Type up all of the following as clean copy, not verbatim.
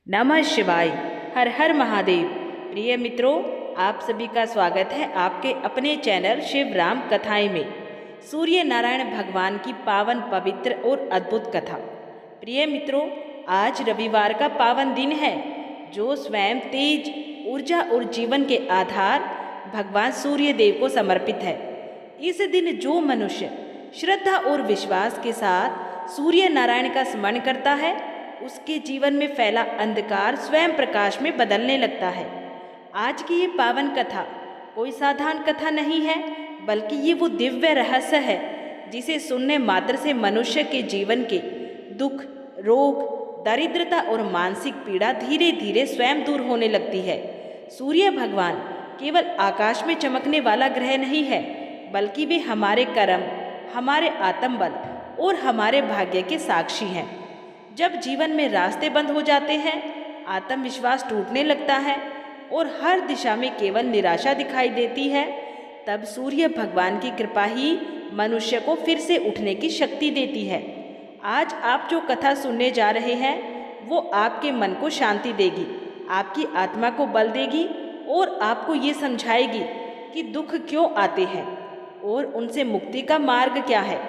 नमः शिवाय। हर हर महादेव। प्रिय मित्रों, आप सभी का स्वागत है आपके अपने चैनल शिव राम कथाएं में। सूर्य नारायण भगवान की पावन, पवित्र और अद्भुत कथा। प्रिय मित्रों, आज रविवार का पावन दिन है, जो स्वयं तेज, ऊर्जा और जीवन के आधार भगवान सूर्य देव को समर्पित है। इस दिन जो मनुष्य श्रद्धा और विश्वास के साथ सूर्य नारायण का स्मरण करता है, उसके जीवन में फैला अंधकार स्वयं प्रकाश में बदलने लगता है। आज की ये पावन कथा कोई साधारण कथा नहीं है, बल्कि ये वो दिव्य रहस्य है जिसे सुनने मात्र से मनुष्य के जीवन के दुख, रोग, दरिद्रता और मानसिक पीड़ा धीरे धीरे स्वयं दूर होने लगती है। सूर्य भगवान केवल आकाश में चमकने वाला ग्रह नहीं है, बल्कि वे हमारे कर्म, हमारे आत्मबल और हमारे भाग्य के साक्षी हैं। जब जीवन में रास्ते बंद हो जाते हैं, आत्मविश्वास टूटने लगता है और हर दिशा में केवल निराशा दिखाई देती है, तब सूर्य भगवान की कृपा ही मनुष्य को फिर से उठने की शक्ति देती है। आज आप जो कथा सुनने जा रहे हैं, वो आपके मन को शांति देगी, आपकी आत्मा को बल देगी और आपको ये समझाएगी कि दुख क्यों आते हैं और उनसे मुक्ति का मार्ग क्या है।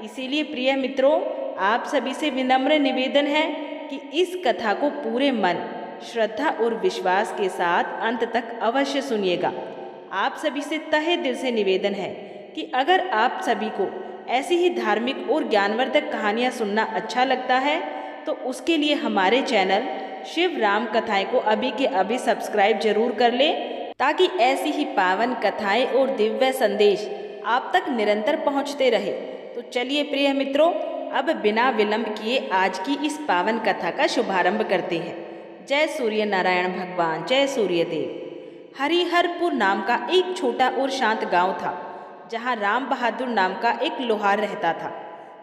इसीलिए प्रिय मित्रों, आप सभी से विनम्र निवेदन है कि इस कथा को पूरे मन, श्रद्धा और विश्वास के साथ अंत तक अवश्य सुनिएगा। आप सभी से तहे दिल से निवेदन है कि अगर आप सभी को ऐसी ही धार्मिक और ज्ञानवर्धक कहानियाँ सुनना अच्छा लगता है, तो उसके लिए हमारे चैनल शिव राम कथाएं को अभी के अभी सब्सक्राइब जरूर कर लें, ताकि ऐसी ही पावन कथाएं और दिव्य संदेश आप तक निरंतर पहुँचते रहे। तो चलिए प्रिय मित्रों, अब बिना विलंब किए आज की इस पावन कथा का शुभारंभ करते हैं। जय सूर्य नारायण भगवान, जय सूर्य देव। हरिहरपुर नाम का एक छोटा और शांत गांव था, जहां राम बहादुर नाम का एक लोहार रहता था।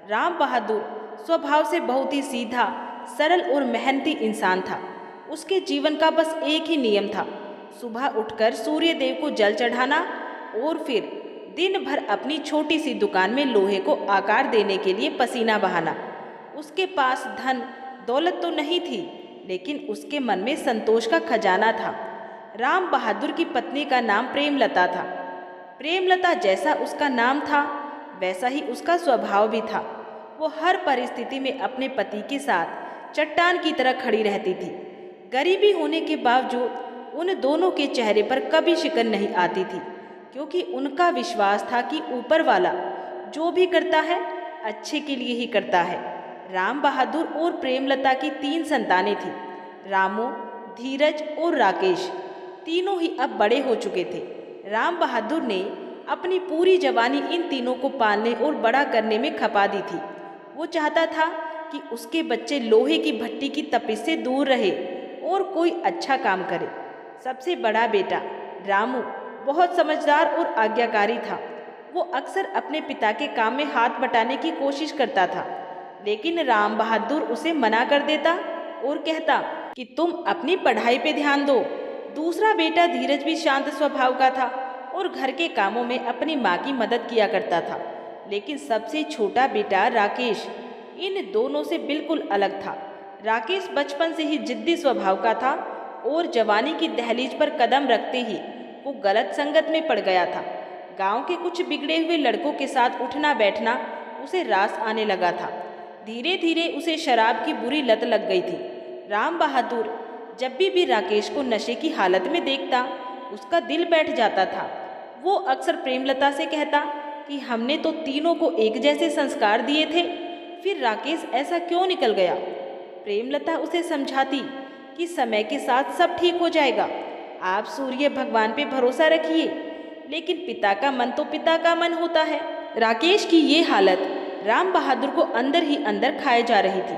राम बहादुर स्वभाव से बहुत ही सीधा, सरल और मेहनती इंसान था। उसके जीवन का बस एक ही नियम था, सुबह उठकर सूर्य देव को जल चढ़ाना और फिर दिन भर अपनी छोटी सी दुकान में लोहे को आकार देने के लिए पसीना बहाना। उसके पास धन दौलत तो नहीं थी, लेकिन उसके मन में संतोष का खजाना था। राम बहादुर की पत्नी का नाम प्रेमलता था। प्रेमलता जैसा उसका नाम था, वैसा ही उसका स्वभाव भी था। वो हर परिस्थिति में अपने पति के साथ चट्टान की तरह खड़ी रहती थी। गरीबी होने के बावजूद उन दोनों के चेहरे पर कभी शिकन नहीं आती थी, क्योंकि उनका विश्वास था कि ऊपर वाला जो भी करता है, अच्छे के लिए ही करता है। राम बहादुर और प्रेमलता की 3 संतानें थीं। रामू, धीरज और राकेश तीनों ही अब बड़े हो चुके थे। राम बहादुर ने अपनी पूरी जवानी इन तीनों को पालने और बड़ा करने में खपा दी थी। वो चाहता था कि उसके बच्चे लोहे की भट्टी की तपिश से दूर रहे और कोई अच्छा काम करे। सबसे बड़ा बेटा रामू बहुत समझदार और आज्ञाकारी था। वो अक्सर अपने पिता के काम में हाथ बटाने की कोशिश करता था, लेकिन राम बहादुर उसे मना कर देता और कहता कि तुम अपनी पढ़ाई पे ध्यान दो। दूसरा बेटा धीरज भी शांत स्वभाव का था और घर के कामों में अपनी माँ की मदद किया करता था। लेकिन सबसे छोटा बेटा राकेश इन दोनों से बिल्कुल अलग था। राकेश बचपन से ही जिद्दी स्वभाव का था और जवानी की दहलीज पर कदम रखते ही वो गलत संगत में पड़ गया था। गांव के कुछ बिगड़े हुए लड़कों के साथ उठना बैठना उसे रास आने लगा था। धीरे धीरे उसे शराब की बुरी लत लग गई थी। राम बहादुर जब भी राकेश को नशे की हालत में देखता, उसका दिल बैठ जाता था। वो अक्सर प्रेमलता से कहता कि हमने तो तीनों को एक जैसे संस्कार दिए थे, फिर राकेश ऐसा क्यों निकल गया। प्रेमलता उसे समझाती कि समय के साथ सब ठीक हो जाएगा, आप सूर्य भगवान पे भरोसा रखिए। लेकिन पिता का मन तो पिता का मन होता है। राकेश की ये हालत राम बहादुर को अंदर ही अंदर खाए जा रही थी।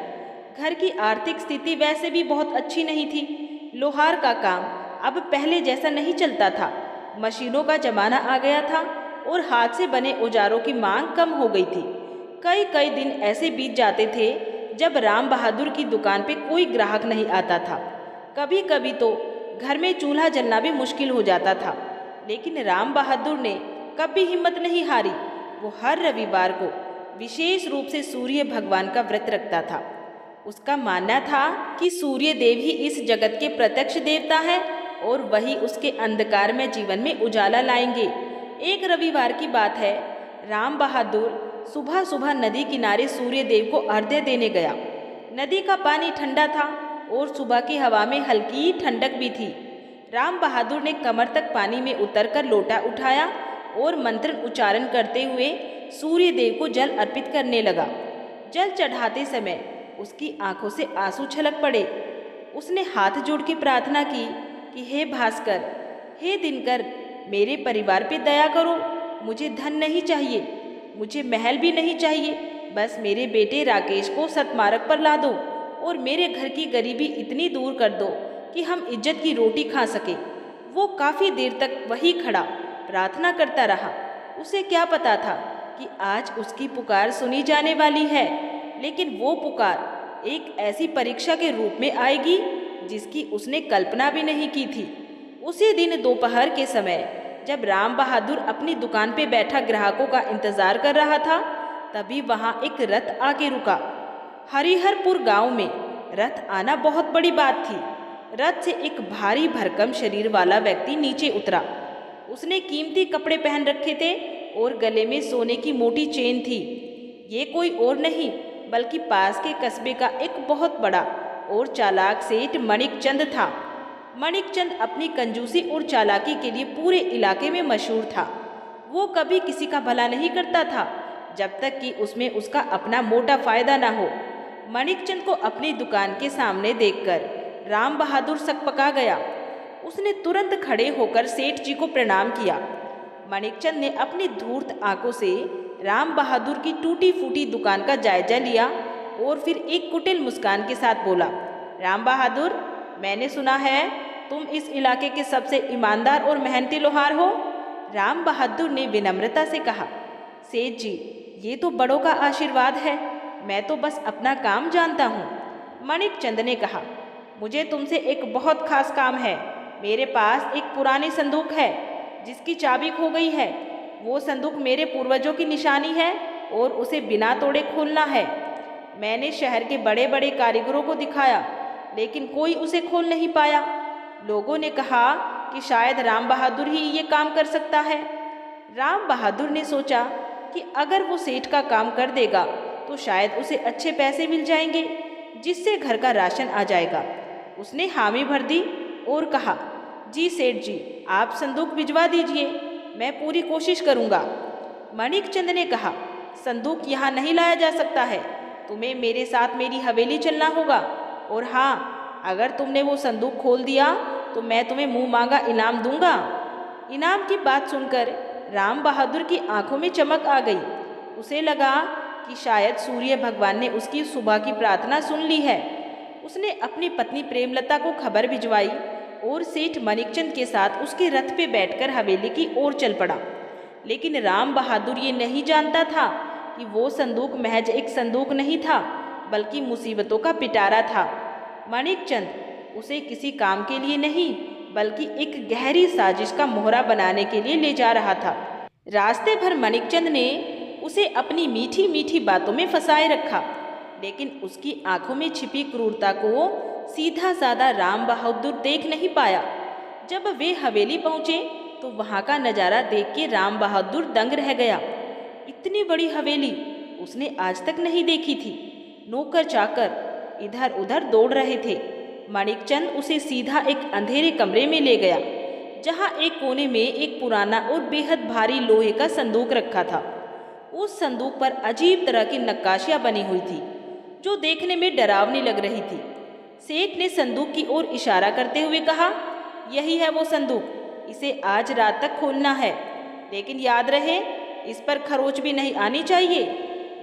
घर की आर्थिक स्थिति वैसे भी बहुत अच्छी नहीं थी। लोहार का काम अब पहले जैसा नहीं चलता था। मशीनों का जमाना आ गया था और हाथ से बने औजारों की मांग कम हो गई थी। कई कई दिन ऐसे बीत जाते थे जब राम बहादुर की दुकान पे कोई ग्राहक नहीं आता था। कभी कभी तो घर में चूल्हा जलना भी मुश्किल हो जाता था। लेकिन राम बहादुर ने कभी हिम्मत नहीं हारी। वो हर रविवार को विशेष रूप से सूर्य भगवान का व्रत रखता था। उसका मानना था कि सूर्य देव ही इस जगत के प्रत्यक्ष देवता है और वही उसके अंधकार में जीवन में उजाला लाएंगे। एक रविवार की बात है, राम बहादुर सुबह सुबह नदी किनारे सूर्य देव को अर्घ्य देने गया। नदी का पानी ठंडा था और सुबह की हवा में हल्की ठंडक भी थी। राम बहादुर ने कमर तक पानी में उतरकर लोटा उठाया और मंत्र उच्चारण करते हुए सूर्य देव को जल अर्पित करने लगा। जल चढ़ाते समय उसकी आंखों से आंसू छलक पड़े। उसने हाथ जोड़ के प्रार्थना की कि हे भास्कर, हे दिनकर, मेरे परिवार पे दया करो। मुझे धन नहीं चाहिए, मुझे महल भी नहीं चाहिए, बस मेरे बेटे राकेश को सतमार्ग पर ला दो और मेरे घर की गरीबी इतनी दूर कर दो कि हम इज्जत की रोटी खा सके। वो काफ़ी देर तक वही खड़ा प्रार्थना करता रहा। उसे क्या पता था कि आज उसकी पुकार सुनी जाने वाली है, लेकिन वो पुकार एक ऐसी परीक्षा के रूप में आएगी जिसकी उसने कल्पना भी नहीं की थी। उसी दिन दोपहर के समय जब राम बहादुर अपनी दुकान पे बैठा ग्राहकों का इंतजार कर रहा था, तभी वहाँ एक रथ आके रुका। हरिहरपुर गांव में रथ आना बहुत बड़ी बात थी। रथ से एक भारी भरकम शरीर वाला व्यक्ति नीचे उतरा। उसने कीमती कपड़े पहन रखे थे और गले में सोने की मोटी चेन थी। ये कोई और नहीं बल्कि पास के कस्बे का एक बहुत बड़ा और चालाक सेठ मणिकचंद था। मणिकचंद अपनी कंजूसी और चालाकी के लिए पूरे इलाके में मशहूर था। वो कभी किसी का भला नहीं करता था जब तक कि उसमें उसका अपना मोटा फायदा ना हो। मणिकचंद को अपनी दुकान के सामने देखकर राम बहादुर सकपका गया। उसने तुरंत खड़े होकर सेठ जी को प्रणाम किया। मणिकचंद ने अपनी धूर्त आंखों से राम बहादुर की टूटी फूटी दुकान का जायजा लिया और फिर एक कुटिल मुस्कान के साथ बोला, राम बहादुर, मैंने सुना है तुम इस इलाके के सबसे ईमानदार और मेहनती लोहार हो। राम बहादुर ने विनम्रता से कहा, सेठ जी, ये तो बड़ों का आशीर्वाद है, मैं तो बस अपना काम जानता हूँ। मणिकचंद ने कहा, मुझे तुमसे एक बहुत खास काम है। मेरे पास एक पुरानी संदूक है जिसकी चाबी खो गई है। वो संदूक मेरे पूर्वजों की निशानी है और उसे बिना तोड़े खोलना है। मैंने शहर के बड़े बड़े कारीगरों को दिखाया, लेकिन कोई उसे खोल नहीं पाया। लोगों ने कहा कि शायद राम बहादुर ही ये काम कर सकता है। राम बहादुर ने सोचा कि अगर वो सेठ का काम कर देगा तो शायद उसे अच्छे पैसे मिल जाएंगे, जिससे घर का राशन आ जाएगा। उसने हामी भर दी और कहा, जी सेठ जी, आप संदूक भिजवा दीजिए, मैं पूरी कोशिश करूँगा। मणिकचंद ने कहा, संदूक यहाँ नहीं लाया जा सकता है, तुम्हें मेरे साथ मेरी हवेली चलना होगा। और हाँ, अगर तुमने वो संदूक खोल दिया तो मैं तुम्हें मुँह मांगा इनाम दूंगा। इनाम की बात सुनकर राम बहादुर की आंखों में चमक आ गई। उसे लगा कि शायद सूर्य भगवान ने उसकी सुबह की प्रार्थना सुन ली है। उसने अपनी पत्नी प्रेमलता को खबर भिजवाई और सेठ मणिकचंद के साथ उसके रथ पे बैठकर हवेली की ओर चल पड़ा। लेकिन राम बहादुर ये नहीं जानता था कि वो संदूक महज एक संदूक नहीं था, बल्कि मुसीबतों का पिटारा था। मणिकचंद उसे किसी काम के लिए नहीं, बल्कि एक गहरी साजिश का मोहरा बनाने के लिए ले जा रहा था। रास्ते भर मणिकचंद ने उसे अपनी मीठी मीठी बातों में फंसाए रखा, लेकिन उसकी आंखों में छिपी क्रूरता को सीधा साधा राम बहादुर देख नहीं पाया। जब वे हवेली पहुंचे तो वहां का नज़ारा देख के राम बहादुर दंग रह गया। इतनी बड़ी हवेली उसने आज तक नहीं देखी थी। नौकर चाकर इधर उधर दौड़ रहे थे। मणिकचंद उसे सीधा एक अंधेरे कमरे में ले गया, जहां एक कोने में एक पुराना और बेहद भारी लोहे का संदूक रखा था। उस संदूक पर अजीब तरह की नक्काशियां बनी हुई थी, जो देखने में डरावनी लग रही थी। सेठ ने संदूक की ओर इशारा करते हुए कहा, यही है वो संदूक, इसे आज रात तक खोलना है, लेकिन याद रहे इस पर खरोच भी नहीं आनी चाहिए।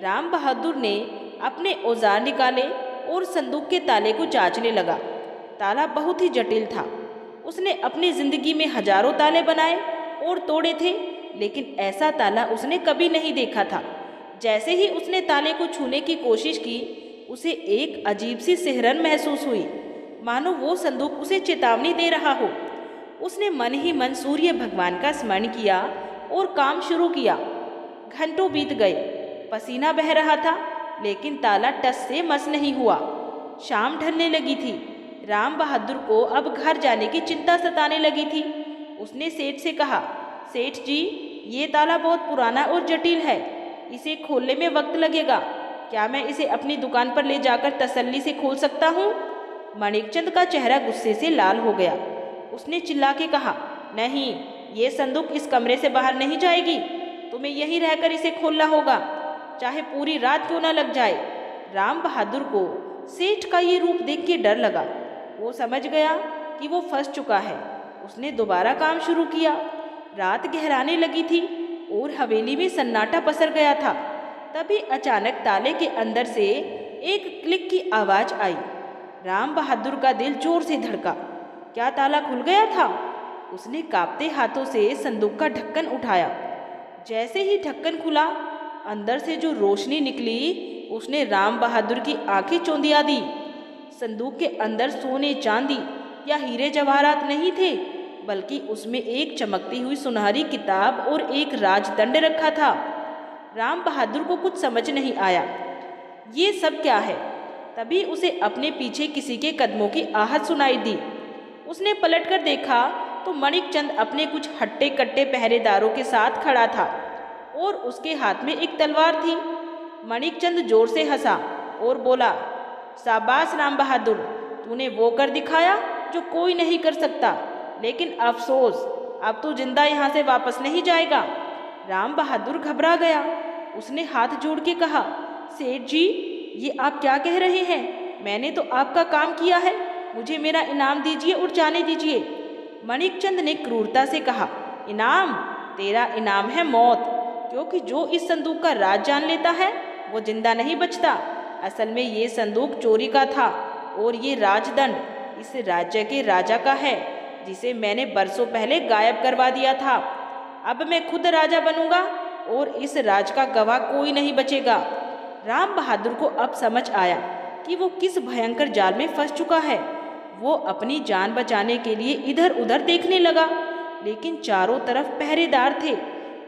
राम बहादुर ने अपने औजार निकाले और संदूक के ताले को जांचने लगा। ताला बहुत ही जटिल था। उसने अपनी जिंदगी में हजारों ताले बनाए और तोड़े थे, लेकिन ऐसा ताला उसने कभी नहीं देखा था। जैसे ही उसने ताले को छूने की कोशिश की, उसे एक अजीब सी सिहरन महसूस हुई, मानो वो संदूक उसे चेतावनी दे रहा हो। उसने मन ही मन सूर्य भगवान का स्मरण किया और काम शुरू किया। घंटों बीत गए, पसीना बह रहा था, लेकिन ताला टस से मस नहीं हुआ। शाम ढलने लगी थी। राम बहादुर को अब घर जाने की चिंता सताने लगी थी। उसने सेठ से कहा, सेठ जी, ये ताला बहुत पुराना और जटिल है, इसे खोलने में वक्त लगेगा। क्या मैं इसे अपनी दुकान पर ले जाकर तसल्ली से खोल सकता हूँ? माणिकचंद का चेहरा गुस्से से लाल हो गया। उसने चिल्ला के कहा, नहीं, ये संदूक इस कमरे से बाहर नहीं जाएगी। तुम्हें यहीं रहकर इसे खोलना होगा, चाहे पूरी रात क्यों न लग जाए। राम बहादुर को सेठ का ये रूप देख के डर लगा। वो समझ गया कि वो फंस चुका है। उसने दोबारा काम शुरू किया। रात गहराने लगी थी और हवेली में सन्नाटा पसर गया था। तभी अचानक ताले के अंदर से एक क्लिक की आवाज आई। राम बहादुर का दिल जोर से धड़का। क्या ताला खुल गया था? उसने कांपते हाथों से संदूक का ढक्कन उठाया। जैसे ही ढक्कन खुला, अंदर से जो रोशनी निकली उसने राम बहादुर की आंखें चौंधिया दी। संदूक के अंदर सोने चांदी या हीरे जवाहरात नहीं थे, बल्कि उसमें एक चमकती हुई सुनहरी किताब और एक राजदंड रखा था। राम बहादुर को कुछ समझ नहीं आया, ये सब क्या है। तभी उसे अपने पीछे किसी के कदमों की आहट सुनाई दी। उसने पलटकर देखा तो माणिकचंद अपने कुछ हट्टे कट्टे पहरेदारों के साथ खड़ा था और उसके हाथ में एक तलवार थी। माणिकचंद जोर से हंसा और बोला, शाबाश राम बहादुर, तूने वो कर दिखाया जो कोई नहीं कर सकता। लेकिन अफसोस, अब तू जिंदा यहाँ से वापस नहीं जाएगा। राम बहादुर घबरा गया। उसने हाथ जोड़ के कहा, सेठ जी, ये आप क्या कह रहे हैं? मैंने तो आपका काम किया है, मुझे मेरा इनाम दीजिए और जाने दीजिए। माणिकचंद ने क्रूरता से कहा, इनाम? तेरा इनाम है मौत, क्योंकि जो इस संदूक का राज जान लेता है वो जिंदा नहीं बचता। असल में ये संदूक चोरी का था और ये राजदंड इस राज्य के राजा का है, जिसे मैंने बरसों पहले गायब करवा दिया था। अब मैं खुद राजा बनूंगा और इस राज का गवाह कोई नहीं बचेगा। राम बहादुर को अब समझ आया कि वो किस भयंकर जाल में फंस चुका है। वो अपनी जान बचाने के लिए इधर उधर देखने लगा, लेकिन चारों तरफ पहरेदार थे।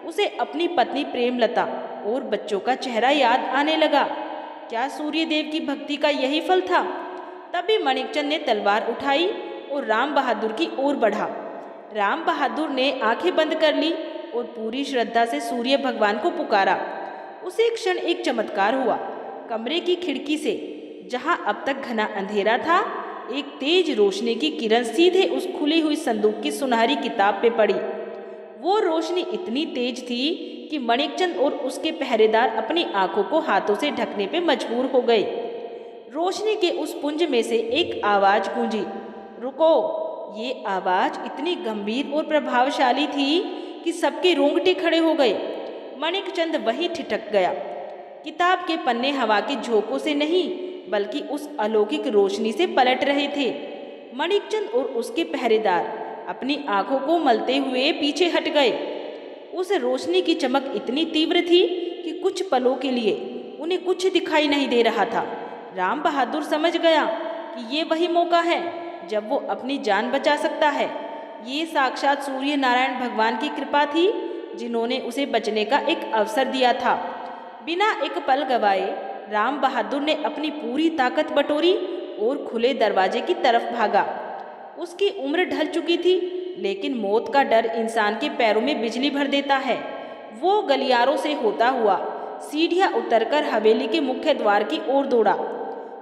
उसे अपनी पत्नी प्रेमलता और बच्चों का चेहरा याद आने लगा। क्या सूर्यदेव की भक्ति का यही फल था? तभी माणिकचंद ने तलवार उठाई और राम बहादुर की ओर बढ़ा। राम बहादुर ने आंखें बंद कर ली और पूरी श्रद्धा से सूर्य भगवान को पुकारा। उसी क्षण एक चमत्कार हुआ। कमरे की खिड़की से, जहां अब तक घना अंधेरा था, एक तेज रोशनी की किरण सीधे उस खुली हुई संदूक की सुनहरी किताब पे पड़ी। वो रोशनी इतनी तेज थी कि माणिकचंद और उसके पहरेदार अपनी आंखों को हाथों से ढकने पे मजबूर हो गए। रोशनी के उस पुंज में से एक आवाज गूंजी, रुको। ये आवाज इतनी गंभीर और प्रभावशाली थी कि सबके रोंगटे खड़े हो गए। माणिकचंद वहीं ठिठक गया। किताब के पन्ने हवा के झोंकों से नहीं, बल्कि उस अलौकिक रोशनी से पलट रहे थे। माणिकचंद और उसके पहरेदार अपनी आंखों को मलते हुए पीछे हट गए। उस रोशनी की चमक इतनी तीव्र थी कि कुछ पलों के लिए उन्हें कुछ दिखाई नहीं दे रहा था। राम बहादुर समझ गया कि ये वही मौका है जब वो अपनी जान बचा सकता है। ये साक्षात सूर्य नारायण भगवान की कृपा थी, जिन्होंने उसे बचने का एक अवसर दिया था। बिना एक पल गवाए राम बहादुर ने अपनी पूरी ताकत बटोरी और खुले दरवाजे की तरफ भागा। उसकी उम्र ढल चुकी थी, लेकिन मौत का डर इंसान के पैरों में बिजली भर देता है। वो गलियारों से होता हुआ सीढ़ियां उतरकर हवेली के मुख्य द्वार की ओर दौड़ा।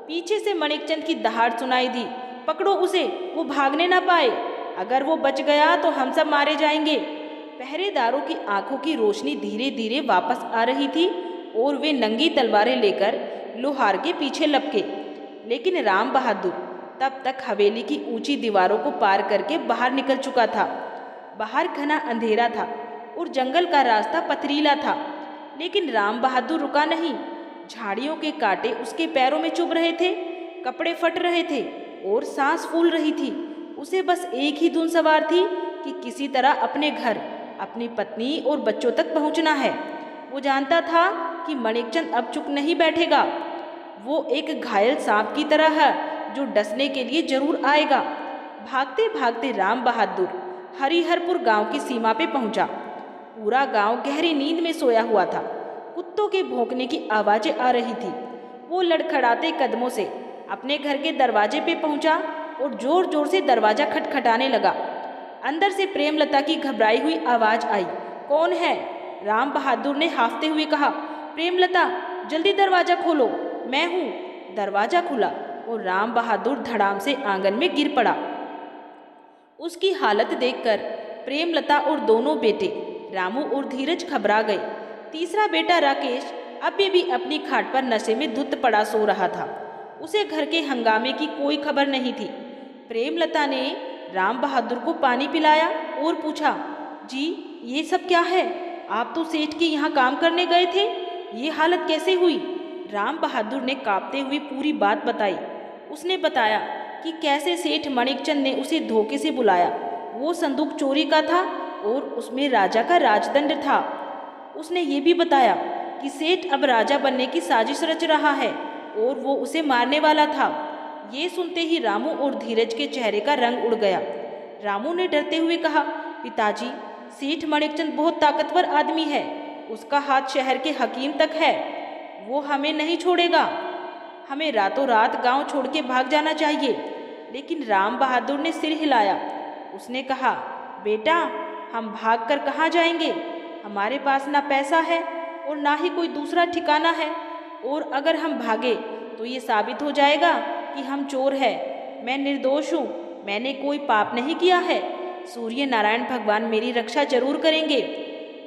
पीछे से माणिकचंद की दहाड़ सुनाई दी, पकड़ो उसे, वो भागने ना पाए। अगर वो बच गया तो हम सब मारे जाएंगे। पहरेदारों की आंखों की रोशनी धीरे धीरे वापस आ रही थी और वे नंगी तलवारें लेकर लोहार के पीछे लपके। लेकिन राम बहादुर तब तक हवेली की ऊंची दीवारों को पार करके बाहर निकल चुका था। बाहर घना अंधेरा था और जंगल का रास्ता पथरीला था, लेकिन राम बहादुर रुका नहीं। झाड़ियों के कांटे उसके पैरों में चुभ रहे थे, कपड़े फट रहे थे और सांस फूल रही थी। उसे बस एक ही धुन सवार थी कि किसी तरह अपने घर, अपनी पत्नी और बच्चों तक पहुंचना है। वो जानता था कि माणिकचंद अब चुप नहीं बैठेगा। वो एक घायल सांप की तरह है जो डसने के लिए जरूर आएगा। भागते भागते राम बहादुर हरिहरपुर गांव की सीमा पे पहुंचा। पूरा गांव गहरी नींद में सोया हुआ था। कुत्तों के भौंकने की आवाजें आ रही थी। वो लड़खड़ाते कदमों से अपने घर के दरवाजे पे पहुंचा और जोर जोर से दरवाजा खटखटाने लगा। अंदर से प्रेमलता की घबराई हुई आवाज आई, कौन है? राम बहादुर ने हाफते हुए कहा, प्रेमलता जल्दी दरवाजा खोलो, मैं हूँ। दरवाजा खुला और राम बहादुर धड़ाम से आंगन में गिर पड़ा। उसकी हालत देखकर प्रेमलता और दोनों बेटे रामू और धीरज घबरा गए। तीसरा बेटा राकेश अभी भी अपनी खाट पर नशे में धुत पड़ा सो रहा था। उसे घर के हंगामे की कोई खबर नहीं थी। प्रेमलता ने राम बहादुर को पानी पिलाया और पूछा, जी ये सब क्या है? आप तो सेठ के यहाँ काम करने गए थे, ये हालत कैसे हुई? राम बहादुर ने कांपते हुए पूरी बात बताई। उसने बताया कि कैसे सेठ मणिकचंद ने उसे धोखे से बुलाया। वो संदूक चोरी का था और उसमें राजा का राजदंड था। उसने ये भी बताया कि सेठ अब राजा बनने की साजिश रच रहा है और वो उसे मारने वाला था। ये सुनते ही रामू और धीरज के चेहरे का रंग उड़ गया। रामू ने डरते हुए कहा, पिताजी सेठ मणिकचंद बहुत ताकतवर आदमी है, उसका हाथ शहर के हकीम तक है, वो हमें नहीं छोड़ेगा। हमें रातों रात गांव छोड़ के भाग जाना चाहिए। लेकिन राम बहादुर ने सिर हिलाया। उसने कहा, बेटा हम भाग कर कहाँ जाएंगे? हमारे पास ना पैसा है और ना ही कोई दूसरा ठिकाना है, और अगर हम भागे तो ये साबित हो जाएगा कि हम चोर हैं। मैं निर्दोष हूँ, मैंने कोई पाप नहीं किया है। सूर्य नारायण भगवान मेरी रक्षा जरूर करेंगे।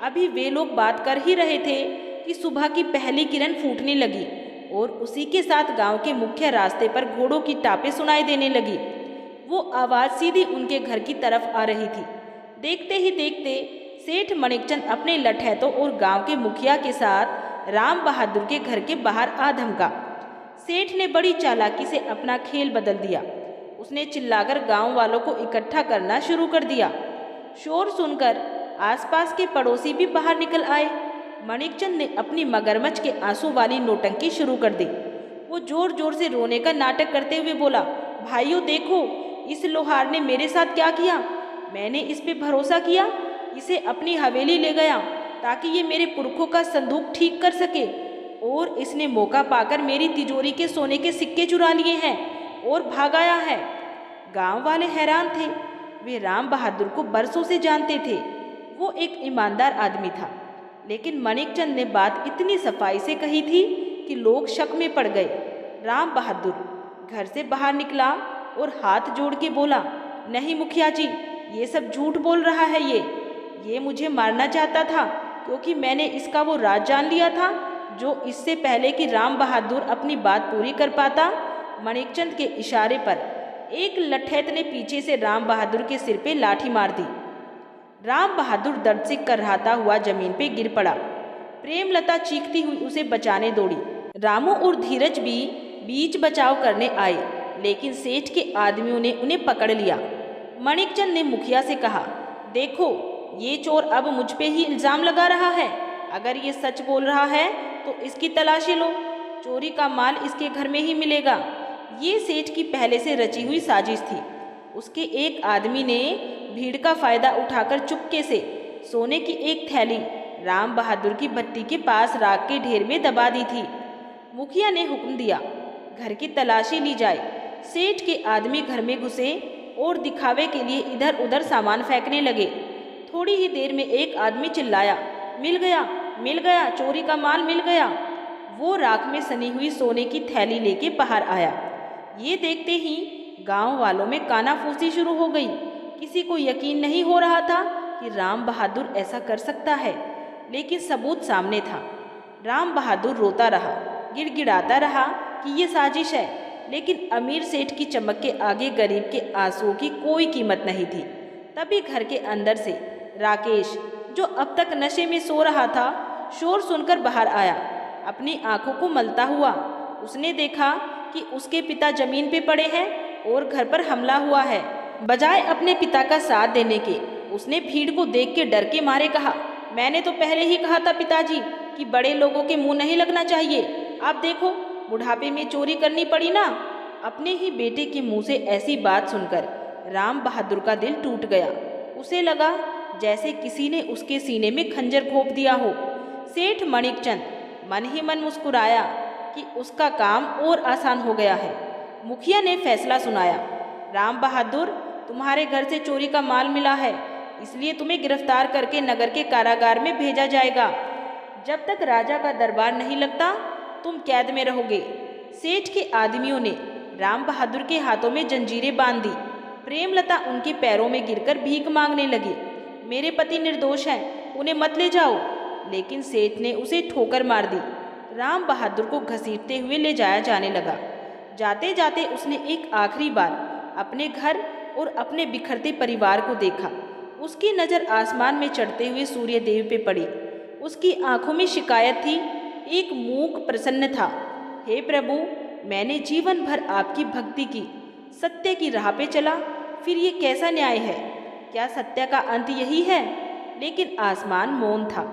अभी वे लोग बात कर ही रहे थे कि सुबह की पहली किरण फूटने लगी और उसी के साथ गांव के मुख्य रास्ते पर घोड़ों की टापें सुनाई देने लगी। वो आवाज़ सीधी उनके घर की तरफ आ रही थी। देखते ही देखते सेठ मणिकचंद अपने लठैतों और गांव के मुखिया के साथ राम बहादुर के घर के बाहर आ धमका। सेठ ने बड़ी चालाकी से अपना खेल बदल दिया। उसने चिल्लाकर गांव वालों को इकट्ठा करना शुरू कर दिया। शोर सुनकर आसपास के पड़ोसी भी बाहर निकल आए। मणिकचंद ने अपनी मगरमच्छ के आंसू वाली नौटंकी शुरू कर दी। वो जोर जोर से रोने का नाटक करते हुए बोला, भाइयों देखो, इस लोहार ने मेरे साथ क्या किया। मैंने इस पे भरोसा किया, इसे अपनी हवेली ले गया ताकि ये मेरे पुरखों का संदूक ठीक कर सके, और इसने मौका पाकर मेरी तिजोरी के सोने के सिक्के चुरा लिए हैं और भाग आया है। गांव वाले हैरान थे। वे राम बहादुर को बरसों से जानते थे। वो एक ईमानदार आदमी था। लेकिन मणिकचंद ने बात इतनी सफाई से कही थी कि लोग शक में पड़ गए। राम बहादुर घर से बाहर निकला और हाथ जोड़ के बोला, नहीं मुखिया जी, ये सब झूठ बोल रहा है। ये मुझे मारना चाहता था क्योंकि मैंने इसका वो राज जान लिया था जो इससे पहले कि राम बहादुर अपनी बात पूरी कर पाता। मणिकचंद के इशारे पर एक लठैत ने पीछे से राम बहादुर के सिर पे लाठी मार दी। राम बहादुर दर्द से करहाता हुआ जमीन पे गिर पड़ा। प्रेमलता चीखती हुई उसे बचाने दौड़ी। रामू और धीरज भी बीच बचाव करने आए, लेकिन सेठ के आदमियों ने उन्हें पकड़ लिया। मणिकचंद ने मुखिया से कहा, देखो ये चोर अब मुझ पे ही इल्ज़ाम लगा रहा है। अगर ये सच बोल रहा है तो इसकी तलाशी लो, चोरी का माल इसके घर में ही मिलेगा। ये सेठ की पहले से रची हुई साजिश थी। उसके एक आदमी ने भीड़ का फायदा उठाकर चुपके से सोने की एक थैली राम बहादुर की भट्टी के पास राख के ढेर में दबा दी थी। मुखिया ने हुक्म दिया, घर की तलाशी ली जाए। सेठ के आदमी घर में घुसे और दिखावे के लिए इधर उधर सामान फेंकने लगे। थोड़ी ही देर में एक आदमी चिल्लाया, मिल गया, चोरी का माल मिल गया। वो राख में सनी हुई सोने की थैली लेके बाहर आया। ये देखते ही गांव वालों में कानाफूसी शुरू हो गई। किसी को यकीन नहीं हो रहा था कि राम बहादुर ऐसा कर सकता है, लेकिन सबूत सामने था। राम बहादुर रोता रहा, गिड़गिड़ाता रहा कि ये साजिश है, लेकिन अमीर सेठ की चमक के आगे गरीब के आंसुओं की कोई कीमत नहीं थी। तभी घर के अंदर से राकेश, जो अब तक नशे में सो रहा था, शोर सुनकर बाहर आया। अपनी आंखों को मलता हुआ उसने देखा कि उसके पिता जमीन पे पड़े हैं और घर पर हमला हुआ है। बजाय अपने पिता का साथ देने के, उसने भीड़ को देख के डर के मारे कहा, मैंने तो पहले ही कहा था पिताजी कि बड़े लोगों के मुंह नहीं लगना चाहिए। आप देखो, बुढ़ापे में चोरी करनी पड़ी ना। अपने ही बेटे के मुंह से ऐसी बात सुनकर राम बहादुर का दिल टूट गया। उसे लगा जैसे किसी ने उसके सीने में खंजर घोंप दिया हो। सेठ मणिकचंद मन ही मन मुस्कुराया कि उसका काम और आसान हो गया है। मुखिया ने फैसला सुनाया। राम बहादुर, तुम्हारे घर से चोरी का माल मिला है, इसलिए तुम्हें गिरफ्तार करके नगर के कारागार में भेजा जाएगा। जब तक राजा का दरबार नहीं लगता तुम कैद में रहोगे। सेठ के आदमियों ने राम बहादुर के हाथों में जंजीरें बांध दी। प्रेमलता उनके पैरों में गिरकर भीख मांगने लगी। मेरे पति निर्दोष हैं, उन्हें मत ले जाओ। लेकिन सेठ ने उसे ठोकर मार दी। राम बहादुर को घसीटते हुए ले जाया जाने लगा। जाते जाते उसने एक आखिरी बार अपने घर और अपने बिखरते परिवार को देखा। उसकी नज़र आसमान में चढ़ते हुए सूर्य देव पे पड़ी। उसकी आंखों में शिकायत थी, एक मूक प्रसन्न था। हे प्रभु, मैंने जीवन भर आपकी भक्ति की, सत्य की राह पे चला, फिर ये कैसा न्याय है? क्या सत्य का अंत यही है? लेकिन आसमान मौन था।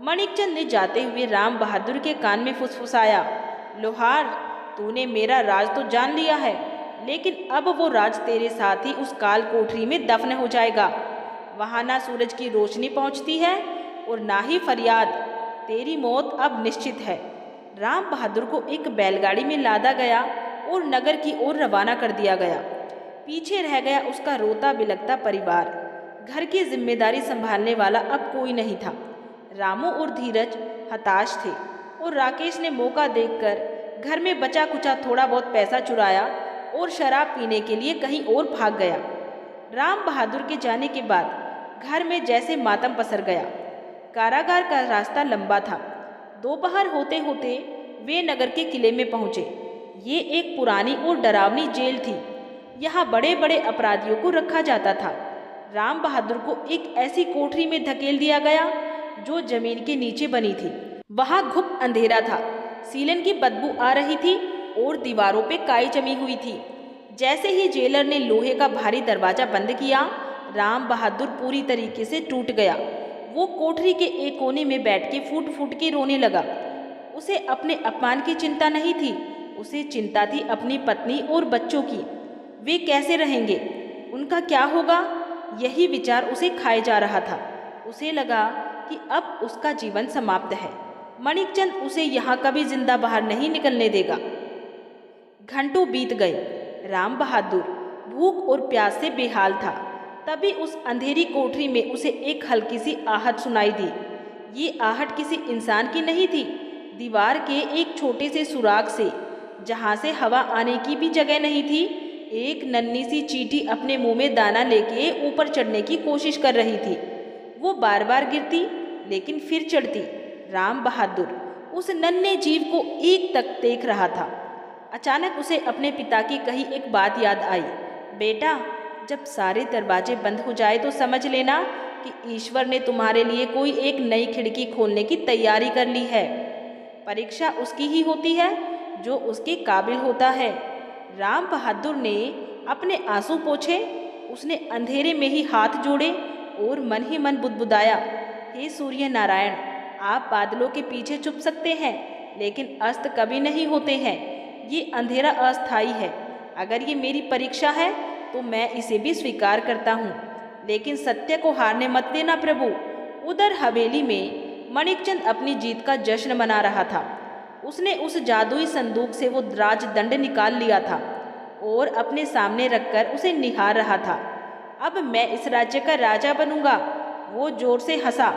मणिकचंद ने जाते हुए राम बहादुर के कान में फुसफुसाया, लोहार, तूने मेरा राज तो जान लिया है, लेकिन अब वो राज तेरे साथ ही उस काल कोठरी में दफन हो जाएगा। वहाँ ना सूरज की रोशनी पहुँचती है और ना ही फरियाद। तेरी मौत अब निश्चित है। राम बहादुर को एक बैलगाड़ी में लादा गया और नगर की ओर रवाना कर दिया गया। पीछे रह गया उसका रोता बिलखता परिवार। घर की जिम्मेदारी संभालने वाला अब कोई नहीं था। रामू और धीरज हताश थे और राकेश ने मौका देखकर घर में बचा कुचा थोड़ा बहुत पैसा चुराया और शराब पीने के लिए कहीं और भाग गया। राम बहादुर के जाने के बाद घर में जैसे मातम पसर गया। कारागार का रास्ता लंबा था। दोपहर होते होते वे नगर के किले में पहुंचे। ये एक पुरानी और डरावनी जेल थी। यहाँ बड़े बड़े अपराधियों को रखा जाता था। राम बहादुर को एक ऐसी कोठरी में धकेल दिया गया जो जमीन के नीचे बनी थी। वहाँ घुप अंधेरा था। सीलन की बदबू आ रही थी और दीवारों पे काई जमी हुई थी। जैसे ही जेलर ने लोहे का भारी दरवाजा बंद किया, राम बहादुर पूरी तरीके से टूट गया। वो कोठरी के एक कोने में बैठ के फूट फूट के रोने लगा। उसे अपने अपमान की चिंता नहीं थी, उसे चिंता थी अपनी पत्नी और बच्चों की। वे कैसे रहेंगे, उनका क्या होगा, यही विचार उसे खाए जा रहा था। उसे लगा कि अब उसका जीवन समाप्त है। मणिकचंद उसे यहाँ कभी जिंदा बाहर नहीं निकलने देगा। घंटों बीत गए। राम बहादुर भूख और प्यास से बेहाल था। तभी उस अंधेरी कोठरी में उसे एक हल्की सी आहट सुनाई दी। ये आहट किसी इंसान की नहीं थी। दीवार के एक छोटे से सुराग से, जहाँ से हवा आने की भी जगह नहीं थी, एक नन्ही सी चींटी अपने मुंह में दाना लेके ऊपर चढ़ने की कोशिश कर रही थी। वो बार बार गिरती लेकिन फिर चढ़ती। राम बहादुर उस नन्हे जीव को एक तक देख रहा था। अचानक उसे अपने पिता की कही एक बात याद आई, बेटा, जब सारे दरवाजे बंद हो जाए तो समझ लेना कि ईश्वर ने तुम्हारे लिए कोई एक नई खिड़की खोलने की तैयारी कर ली है। परीक्षा उसकी ही होती है जो उसके काबिल होता है। राम बहादुर ने अपने आंसू पोंछे। उसने अंधेरे में ही हाथ जोड़े और मन ही मन बुदबुदाया, हे सूर्य नारायण, आप बादलों के पीछे छुप सकते हैं लेकिन अस्त कभी नहीं होते हैं। ये अंधेरा अस्थायी है। अगर ये मेरी परीक्षा है तो मैं इसे भी स्वीकार करता हूँ, लेकिन सत्य को हारने मत देना प्रभु। उधर हवेली में मणिकचंद अपनी जीत का जश्न मना रहा था। उसने उस जादुई संदूक से वो राजदंड निकाल लिया था और अपने सामने रखकर उसे निहार रहा था। अब मैं इस राज्य का राजा बनूंगा। वो जोर से हंसा,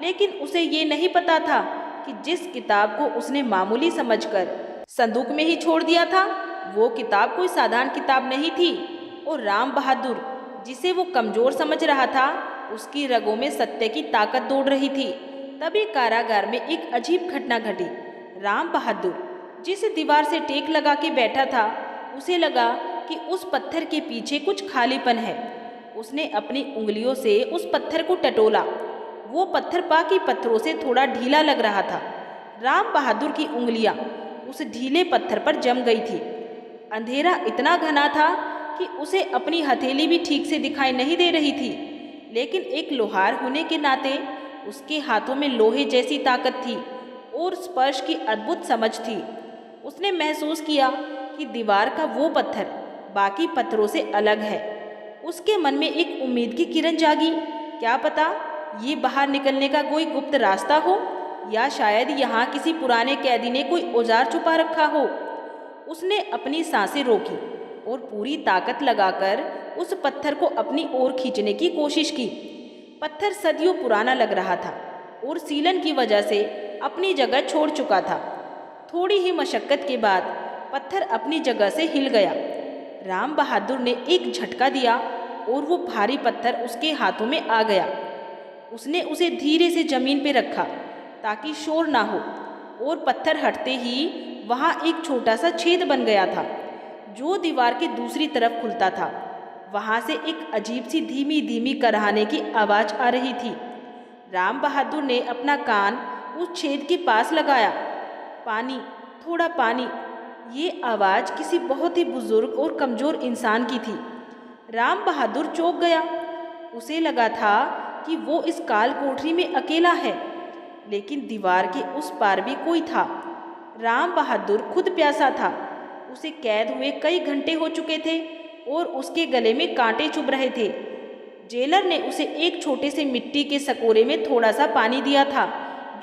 लेकिन उसे ये नहीं पता था कि जिस किताब को उसने मामूली समझकर संदूक में ही छोड़ दिया था, वो किताब कोई साधारण किताब नहीं थी। और राम बहादुर, जिसे वो कमजोर समझ रहा था, उसकी रगों में सत्य की ताकत दौड़ रही थी। तभी कारागार में एक अजीब घटना घटी। राम बहादुर जिस दीवार से टेक लगा के बैठा था, उसे लगा कि उस पत्थर के पीछे कुछ खालीपन है। उसने अपनी उंगलियों से उस पत्थर को टटोला। वो पत्थर बाकी पत्थरों से थोड़ा ढीला लग रहा था। राम बहादुर की उंगलियां उस ढीले पत्थर पर जम गई थी। अंधेरा इतना घना था कि उसे अपनी हथेली भी ठीक से दिखाई नहीं दे रही थी, लेकिन एक लोहार होने के नाते उसके हाथों में लोहे जैसी ताकत थी और स्पर्श की अद्भुत समझ थी। उसने महसूस किया कि दीवार का वो पत्थर बाकी पत्थरों से अलग है। उसके मन में एक उम्मीद की किरण जागी। क्या पता ये बाहर निकलने का कोई गुप्त रास्ता हो, या शायद यहाँ किसी पुराने कैदी ने कोई औजार छुपा रखा हो। उसने अपनी सांसें रोकी और पूरी ताकत लगाकर उस पत्थर को अपनी ओर खींचने की कोशिश की। पत्थर सदियों पुराना लग रहा था और सीलन की वजह से अपनी जगह छोड़ चुका था। थोड़ी ही मशक्कत के बाद पत्थर अपनी जगह से हिल गया। राम बहादुर ने एक झटका दिया और वो भारी पत्थर उसके हाथों में आ गया। उसने उसे धीरे से जमीन पर रखा ताकि शोर ना हो, और पत्थर हटते ही वहाँ एक छोटा सा छेद बन गया था जो दीवार के दूसरी तरफ खुलता था। वहाँ से एक अजीब सी धीमी धीमी कराहने की आवाज़ आ रही थी। राम बहादुर ने अपना कान उस छेद के पास लगाया। पानी, थोड़ा पानी। ये आवाज़ किसी बहुत ही बुजुर्ग और कमज़ोर इंसान की थी। राम बहादुर चौंक गया। उसे लगा था कि वो इस काल कोठरी में अकेला है, लेकिन दीवार के उस पार भी कोई था। राम बहादुर खुद प्यासा था। उसे कैद हुए कई घंटे हो चुके थे और उसके गले में कांटे चुभ रहे थे। जेलर ने उसे एक छोटे से मिट्टी के सकोरे में थोड़ा सा पानी दिया था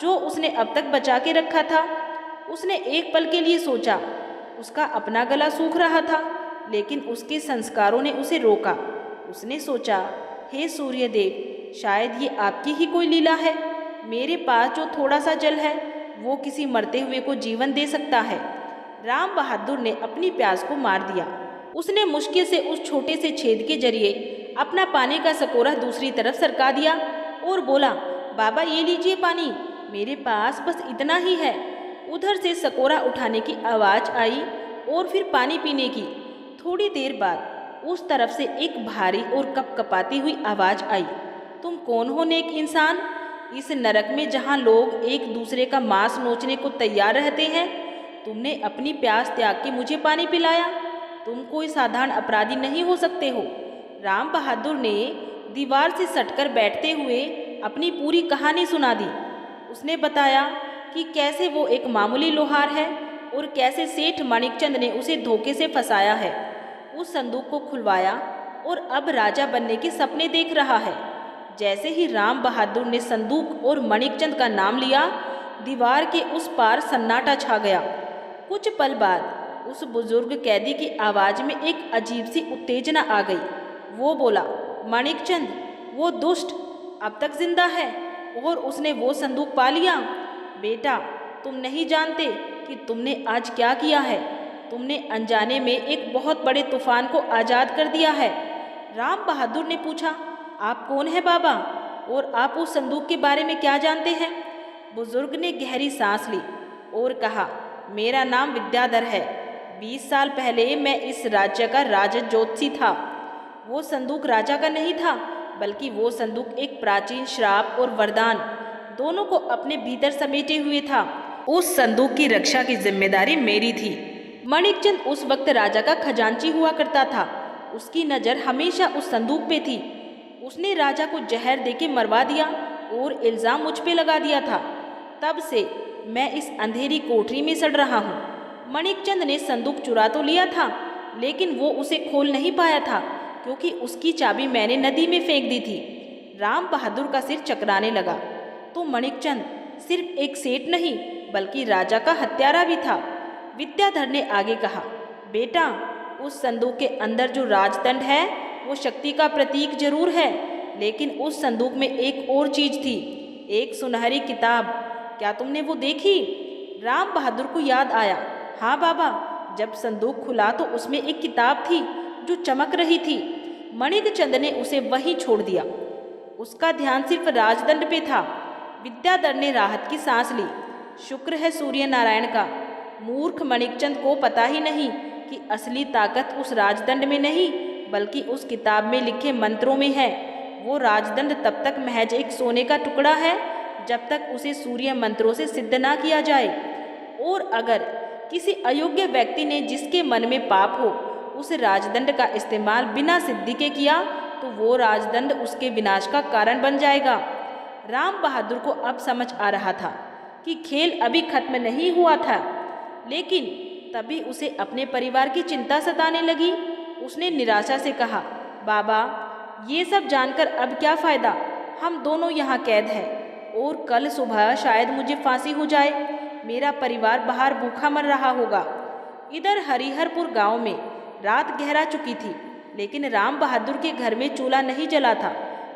जो उसने अब तक बचा के रखा था। उसने एक पल के लिए सोचा। उसका अपना गला सूख रहा था, लेकिन उसके संस्कारों ने उसे रोका। उसने सोचा, हे सूर्यदेव, शायद ये आपकी ही कोई लीला है। मेरे पास जो थोड़ा सा जल है वो किसी मरते हुए को जीवन दे सकता है। राम बहादुर ने अपनी प्यास को मार दिया। उसने मुश्किल से उस छोटे से छेद के जरिए अपना पानी का सकोरा दूसरी तरफ सरका दिया और बोला, बाबा ये लीजिए पानी, मेरे पास बस इतना ही है। उधर से सकोरा उठाने की आवाज़ आई और फिर पानी पीने की। थोड़ी देर बाद उस तरफ से एक भारी और कपकपाती हुई आवाज़ आई, तुम कौन हो नेक इंसान? इस नरक में जहाँ लोग एक दूसरे का मांस नोचने को तैयार रहते हैं, तुमने अपनी प्यास त्याग के मुझे पानी पिलाया। तुम कोई साधारण अपराधी नहीं हो सकते हो। राम बहादुर ने दीवार से सटकर बैठते हुए अपनी पूरी कहानी सुना दी। उसने बताया कि कैसे वो एक मामूली लोहार है और कैसे सेठ माणिकचंद ने उसे धोखे से फंसाया है, उस संदूक को खुलवाया और अब राजा बनने के सपने देख रहा है। जैसे ही राम बहादुर ने संदूक और माणिकचंद का नाम लिया, दीवार के उस पार सन्नाटा छा गया। कुछ पल बाद उस बुजुर्ग कैदी की आवाज़ में एक अजीब सी उत्तेजना आ गई। वो बोला, माणिकचंद, वो दुष्ट अब तक जिंदा है और उसने वो संदूक पा लिया। बेटा, तुम नहीं जानते कि तुमने आज क्या किया है। तुमने अनजाने में एक बहुत बड़े तूफान को आज़ाद कर दिया है। राम बहादुर ने पूछा, आप कौन है बाबा, और आप उस संदूक के बारे में क्या जानते हैं? बुजुर्ग ने गहरी सांस ली और कहा, मेरा नाम विद्याधर है। 20 साल पहले मैं इस राज्य का राजा ज्योतिषी था। वो संदूक राजा का नहीं था, बल्कि वो संदूक एक प्राचीन श्राप और वरदान दोनों को अपने भीतर समेटे हुए था। उस संदूक की रक्षा की जिम्मेदारी मेरी थी। माणिकचंद उस वक्त राजा का खजांची हुआ करता था। उसकी नज़र हमेशा उस संदूक पे थी। उसने राजा को जहर देके मरवा दिया और इल्ज़ाम मुझ पे लगा दिया था। तब से मैं इस अंधेरी कोठरी में सड़ रहा हूँ। माणिकचंद ने संदूक चुरा तो लिया था, लेकिन वो उसे खोल नहीं पाया था क्योंकि उसकी चाबी मैंने नदी में फेंक दी थी। राम बहादुर का सिर चकराने लगा। तो माणिकचंद सिर्फ एक सेठ नहीं, बल्कि राजा का हत्यारा भी था। विद्याधर ने आगे कहा, बेटा, उस संदूक के अंदर जो राजदंड है वो शक्ति का प्रतीक जरूर है, लेकिन उस संदूक में एक और चीज थी, एक सुनहरी किताब। क्या तुमने वो देखी? राम बहादुर को याद आया, हाँ बाबा, जब संदूक खुला तो उसमें एक किताब थी जो चमक रही थी। माणिकचंद ने उसे वहीं छोड़ दिया। उसका ध्यान सिर्फ राजदंड पे था। विद्याधर ने राहत की सांस ली। शुक्र है सूर्य नारायण का। मूर्ख माणिकचंद को पता ही नहीं कि असली ताकत उस राजदंड में नहीं, बल्कि उस किताब में लिखे मंत्रों में है। वो राजदंड तब तक महज एक सोने का टुकड़ा है जब तक उसे सूर्य मंत्रों से सिद्ध ना किया जाए। और अगर किसी अयोग्य व्यक्ति ने जिसके मन में पाप हो उस राजदंड का इस्तेमाल बिना सिद्धि के किया तो वो राजदंड उसके विनाश का कारण बन जाएगा। राम बहादुर को अब समझ आ रहा था कि खेल अभी खत्म नहीं हुआ था, लेकिन तभी उसे अपने परिवार की चिंता सताने लगी। उसने निराशा से कहा, बाबा, ये सब जानकर अब क्या फ़ायदा? हम दोनों यहाँ कैद हैं और कल सुबह शायद मुझे फांसी हो जाए। मेरा परिवार बाहर भूखा मर रहा होगा। इधर हरिहरपुर गांव में रात गहरा चुकी थी, लेकिन राम बहादुर के घर में चूल्हा नहीं जला था।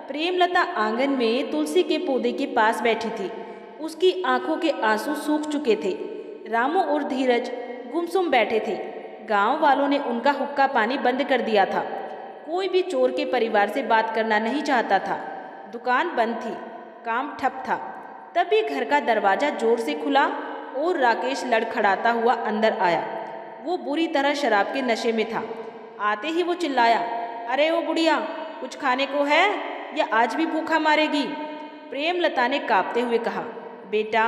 प्रेमलता आंगन में तुलसी के पौधे के पास बैठी थी। उसकी आंखों के आंसू सूख चुके थे। रामू और धीरज गुमसुम बैठे थे। गांव वालों ने उनका हुक्का पानी बंद कर दिया था। कोई भी चोर के परिवार से बात करना नहीं चाहता था। दुकान बंद थी, काम ठप था। तभी घर का दरवाजा जोर से खुला और राकेश लड़खड़ाता हुआ अंदर आया। वो बुरी तरह शराब के नशे में था। आते ही वो चिल्लाया, अरे ओ बुढ़िया, कुछ खाने को है या आज भी भूखा मारेगी? प्रेमलता ने कांपते हुए कहा, बेटा,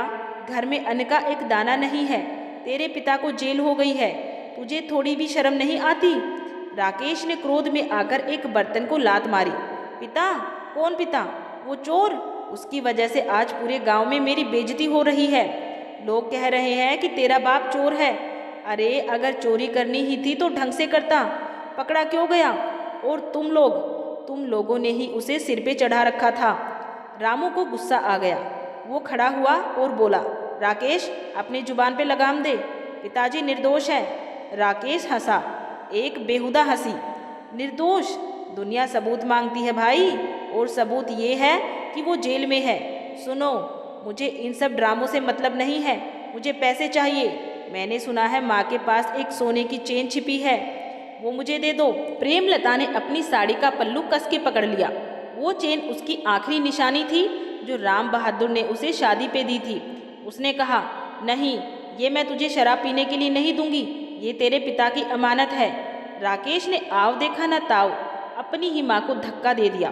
घर में अन्न का एक दाना नहीं है। तेरे पिता को जेल हो गई है, तुझे थोड़ी भी शर्म नहीं आती? राकेश ने क्रोध में आकर एक बर्तन को लात मारी। पिता? कौन पिता? वो चोर। उसकी वजह से आज पूरे गांव में मेरी बेइज्जती हो रही है। लोग कह रहे हैं कि तेरा बाप चोर है। अरे अगर चोरी करनी ही थी तो ढंग से करता, पकड़ा क्यों गया? और तुम लोगों ने ही उसे सिर पे चढ़ा रखा था। रामू को गुस्सा आ गया। वो खड़ा हुआ और बोला, राकेश, अपनी जुबान पे लगाम दे। पिताजी निर्दोष है। राकेश हंसा, एक बेहुदा हंसी। निर्दोष? दुनिया सबूत मांगती है भाई, और सबूत ये है कि वो जेल में है। सुनो, मुझे इन सब ड्रामों से मतलब नहीं है। मुझे पैसे चाहिए। मैंने सुना है माँ के पास एक सोने की चेन छिपी है, वो मुझे दे दो। प्रेमलता ने अपनी साड़ी का पल्लू कस के पकड़ लिया। वो चेन उसकी आखिरी निशानी थी जो राम बहादुर ने उसे शादी पे दी थी। उसने कहा, नहीं, ये मैं तुझे शराब पीने के लिए नहीं दूंगी, ये तेरे पिता की अमानत है। राकेश ने आव देखा न ताव अपनी ही माँ को धक्का दे दिया।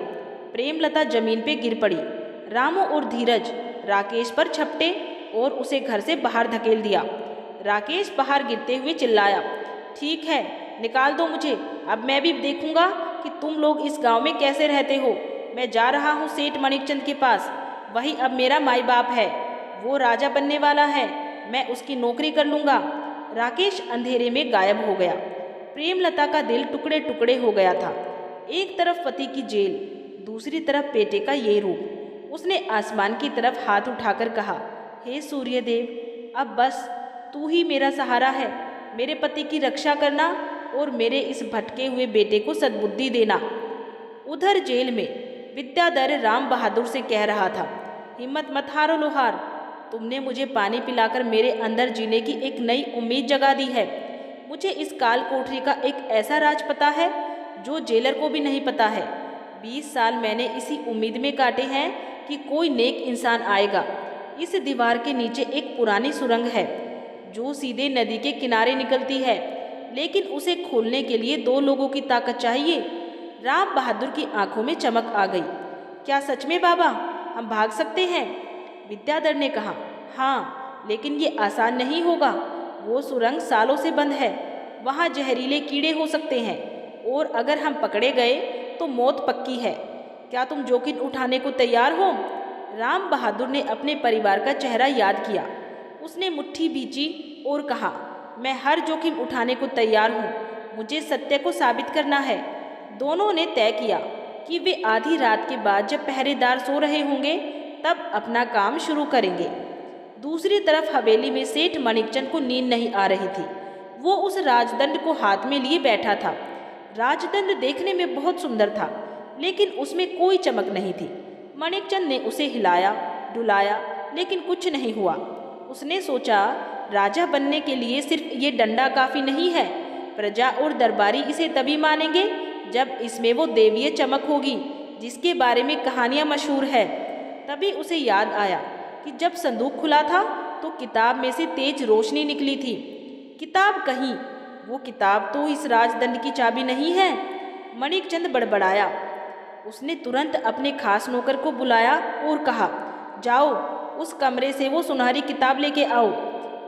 प्रेमलता जमीन पे गिर पड़ी। रामू और धीरज राकेश पर झपटे और उसे घर से बाहर धकेल दिया। राकेश बाहर गिरते हुए चिल्लाया, ठीक है, निकाल दो मुझे। अब मैं भी देखूंगा कि तुम लोग इस गांव में कैसे रहते हो। मैं जा रहा हूँ सेठ मणिकचंद के पास। वही अब मेरा माई बाप है। वो राजा बनने वाला है। मैं उसकी नौकरी कर लूँगा। राकेश अंधेरे में गायब हो गया। प्रेमलता का दिल टुकड़े टुकड़े हो गया था। एक तरफ पति की जेल, दूसरी तरफ बेटे का ये रूप। उसने आसमान की तरफ हाथ उठाकर कहा, हे सूर्यदेव, अब बस तू ही मेरा सहारा है। मेरे पति की रक्षा करना और मेरे इस भटके हुए बेटे को सद्बुद्धि देना। उधर जेल में विद्याधर राम बहादुर से कह रहा था, हिम्मत मत हारो लोहार, तुमने मुझे पानी पिलाकर मेरे अंदर जीने की एक नई उम्मीद जगा दी है। मुझे इस काल कोठरी का एक ऐसा राज पता है जो जेलर को भी नहीं पता है। 20 साल मैंने इसी उम्मीद में काटे हैं कि कोई नेक इंसान आएगा। इस दीवार के नीचे एक पुरानी सुरंग है जो सीधे नदी के किनारे निकलती है, लेकिन उसे खोलने के लिए 2 लोगों की ताकत चाहिए। राम बहादुर की आंखों में चमक आ गई। क्या सच में बाबा, हम भाग सकते हैं? विद्याधर ने कहा, हाँ, लेकिन ये आसान नहीं होगा। वो सुरंग सालों से बंद है। वहाँ जहरीले कीड़े हो सकते हैं, और अगर हम पकड़े गए तो मौत पक्की है। क्या तुम जोखिम उठाने को तैयार हो? राम बहादुर ने अपने परिवार का चेहरा याद किया। उसने मुट्ठी भींची और कहा, मैं हर जोखिम उठाने को तैयार हूँ। मुझे सत्य को साबित करना है। दोनों ने तय किया कि वे आधी रात के बाद जब पहरेदार सो रहे होंगे तब अपना काम शुरू करेंगे। दूसरी तरफ हवेली में सेठ मणिकचंद को नींद नहीं आ रही थी। वो उस राजदंड को हाथ में लिए बैठा था। राजदंड देखने में बहुत सुंदर था, लेकिन उसमें कोई चमक नहीं थी। मणिकचंद ने उसे हिलाया डुलाया, लेकिन कुछ नहीं हुआ। उसने सोचा, राजा बनने के लिए सिर्फ ये डंडा काफ़ी नहीं है। प्रजा और दरबारी इसे तभी मानेंगे जब इसमें वो देवीय चमक होगी जिसके बारे में कहानियाँ मशहूर है। तभी उसे याद आया कि जब संदूक खुला था तो किताब में से तेज रोशनी निकली थी। किताब कहीं, वो किताब तो इस राजदंड की चाबी नहीं है। मणिकचंद बड़बड़ाया। उसने तुरंत अपने खास नौकर को बुलाया और कहा, जाओ उस कमरे से वो सुनहरी किताब लेके आओ।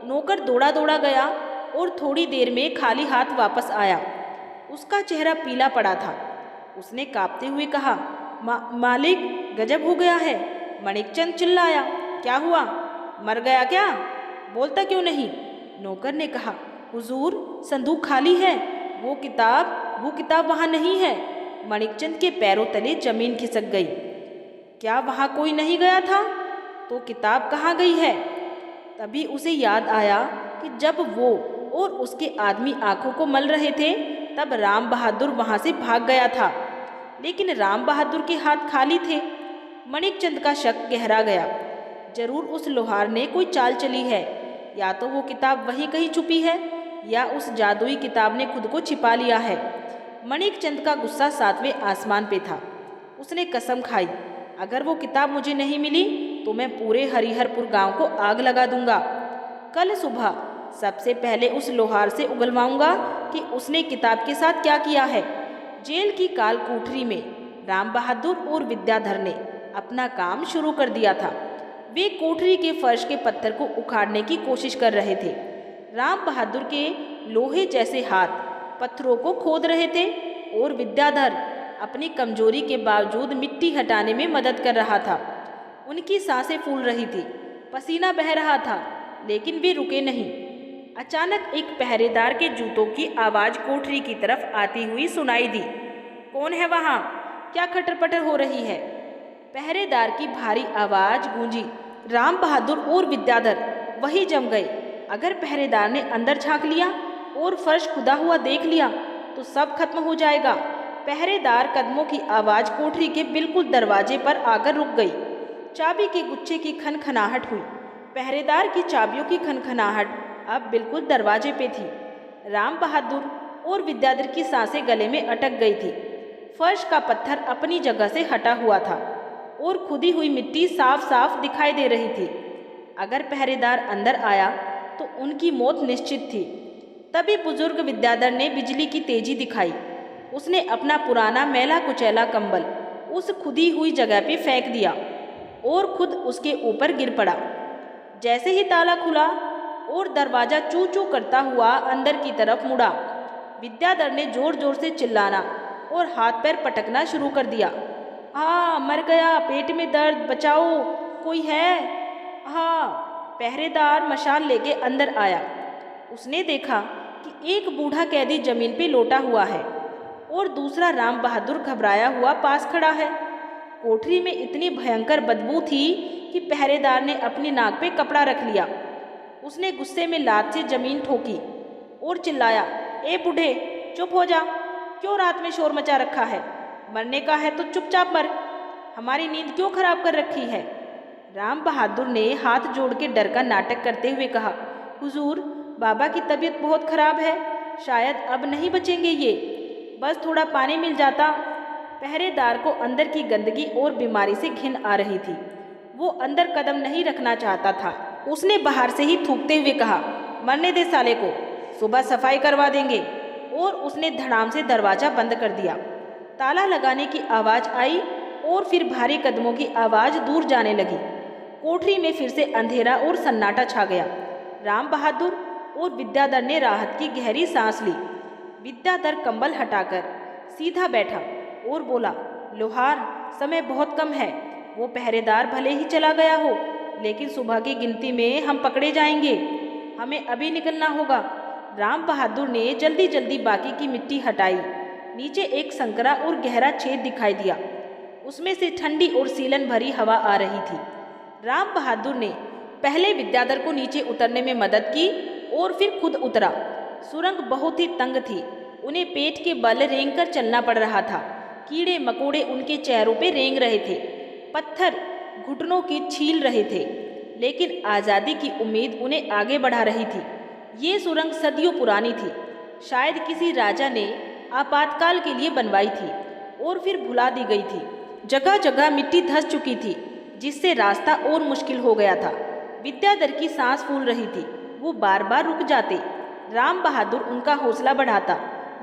नौकर दौड़ा दौड़ा गया और थोड़ी देर में खाली हाथ वापस आया। उसका चेहरा पीला पड़ा था। उसने कांपते हुए कहा, मालिक, गजब हो गया है। मणिकचंद चिल्लाया, क्या हुआ? मर गया क्या? बोलता क्यों नहीं? नौकर ने कहा, हुजूर, संदूक खाली है। वो किताब वहाँ नहीं है। मणिकचंद के पैरों तले जमीन खिसक गई। क्या वहाँ कोई नहीं गया था? तो किताब कहाँ गई है? तभी उसे याद आया कि जब वो और उसके आदमी आंखों को मल रहे थे, तब राम बहादुर वहां से भाग गया था। लेकिन राम बहादुर के हाथ खाली थे। मणिकचंद का शक गहरा गया। जरूर उस लोहार ने कोई चाल चली है। या तो वो किताब वहीं कहीं छुपी है, या उस जादुई किताब ने खुद को छिपा लिया है। मणिकचंद का गुस्सा 7वें आसमान पे था। उसने कसम खाई, अगर वो किताब मुझे नहीं मिली तो मैं पूरे हरिहरपुर गांव को आग लगा दूंगा। कल सुबह सबसे पहले उस लोहार से उगलवाऊंगा कि उसने किताब के साथ क्या किया है। जेल की काल कोठरी में राम बहादुर और विद्याधर ने अपना काम शुरू कर दिया था। वे कोठरी के फर्श के पत्थर को उखाड़ने की कोशिश कर रहे थे। राम बहादुर के लोहे जैसे हाथ पत्थरों को खोद रहे थे और विद्याधर अपनी कमजोरी के बावजूद मिट्टी हटाने में मदद कर रहा था। उनकी सांसें फूल रही थी, पसीना बह रहा था, लेकिन वे रुके नहीं। अचानक एक पहरेदार के जूतों की आवाज कोठरी की तरफ आती हुई सुनाई दी। कौन है वहां? क्या खटर-पटर हो रही है? पहरेदार की भारी आवाज गूंजी। राम बहादुर और विद्याधर वही जम गए। अगर पहरेदार ने अंदर झांक लिया और फर्श खुदा हुआ देख लिया तो सब खत्म हो जाएगा। पहरेदार कदमों की आवाज कोठरी के बिल्कुल दरवाजे पर आकर रुक गई। चाबी के गुच्छे की खनखनाहट हुई। पहरेदार की चाबियों की खनखनाहट अब बिल्कुल दरवाजे पे थी। राम बहादुर और विद्याधर की सांसें गले में अटक गई थी। फर्श का पत्थर अपनी जगह से हटा हुआ था और खुदी हुई मिट्टी साफ साफ दिखाई दे रही थी। अगर पहरेदार अंदर आया तो उनकी मौत निश्चित थी। तभी बुजुर्ग विद्याधर ने बिजली की तेजी दिखाई। उसने अपना पुराना मैला कुचैला कंबल उस खुदी हुई जगह पे फेंक दिया और खुद उसके ऊपर गिर पड़ा। जैसे ही ताला खुला और दरवाजा चू चू करता हुआ अंदर की तरफ मुड़ा, विद्याधर ने जोर जोर से चिल्लाना और हाथ पैर पटकना शुरू कर दिया। मर गया, पेट में दर्द, बचाओ, कोई है? पहरेदार मशाल लेके अंदर आया। उसने देखा कि एक बूढ़ा कैदी जमीन पे लोटा हुआ है और दूसरा राम बहादुर घबराया हुआ पास खड़ा है। कोठरी में इतनी भयंकर बदबू थी कि पहरेदार ने अपनी नाक पे कपड़ा रख लिया। उसने गुस्से में लात से जमीन ठोकी और चिल्लाया, ए बूढ़े, चुप हो जा। क्यों रात में शोर मचा रखा है? मरने का है तो चुपचाप मर। हमारी नींद क्यों खराब कर रखी है? राम बहादुर ने हाथ जोड़ के डर का नाटक करते हुए कहा, हुजूर, बाबा की तबीयत बहुत खराब है, शायद अब नहीं बचेंगे ये। बस थोड़ा पानी मिल जाता। पहरेदार को अंदर की गंदगी और बीमारी से घिन आ रही थी। वो अंदर कदम नहीं रखना चाहता था। उसने बाहर से ही थूकते हुए कहा, मरने दे साले को, सुबह सफाई करवा देंगे। और उसने धड़ाम से दरवाजा बंद कर दिया। ताला लगाने की आवाज आई और फिर भारी कदमों की आवाज दूर जाने लगी। कोठरी में फिर से अंधेरा और सन्नाटा छा गया। राम बहादुर और विद्याधर ने राहत की गहरी सांस ली। विद्याधर कंबल हटाकर सीधा बैठा और बोला, लोहार, समय बहुत कम है। वो पहरेदार भले ही चला गया हो, लेकिन सुबह की गिनती में हम पकड़े जाएंगे। हमें अभी निकलना होगा। राम बहादुर ने जल्दी जल्दी बाकी की मिट्टी हटाई। नीचे एक संकरा और गहरा छेद दिखाई दिया। उसमें से ठंडी और सीलन भरी हवा आ रही थी। राम बहादुर ने पहले विद्याधर को नीचे उतरने में मदद की और फिर खुद उतरा। सुरंग बहुत ही तंग थी। उन्हें पेट के बल रेंग कर चलना पड़ रहा था। कीड़े मकोड़े उनके चेहरों पे रेंग रहे थे। पत्थर घुटनों की छील रहे थे, लेकिन आज़ादी की उम्मीद उन्हें आगे बढ़ा रही थी। ये सुरंग सदियों पुरानी थी। शायद किसी राजा ने आपातकाल के लिए बनवाई थी और फिर भुला दी गई थी। जगह जगह मिट्टी धंस चुकी थी, जिससे रास्ता और मुश्किल हो गया था। विद्याधर की सांस फूल रही थी। वो बार बार रुक जाते। राम बहादुर उनका हौसला बढ़ाता,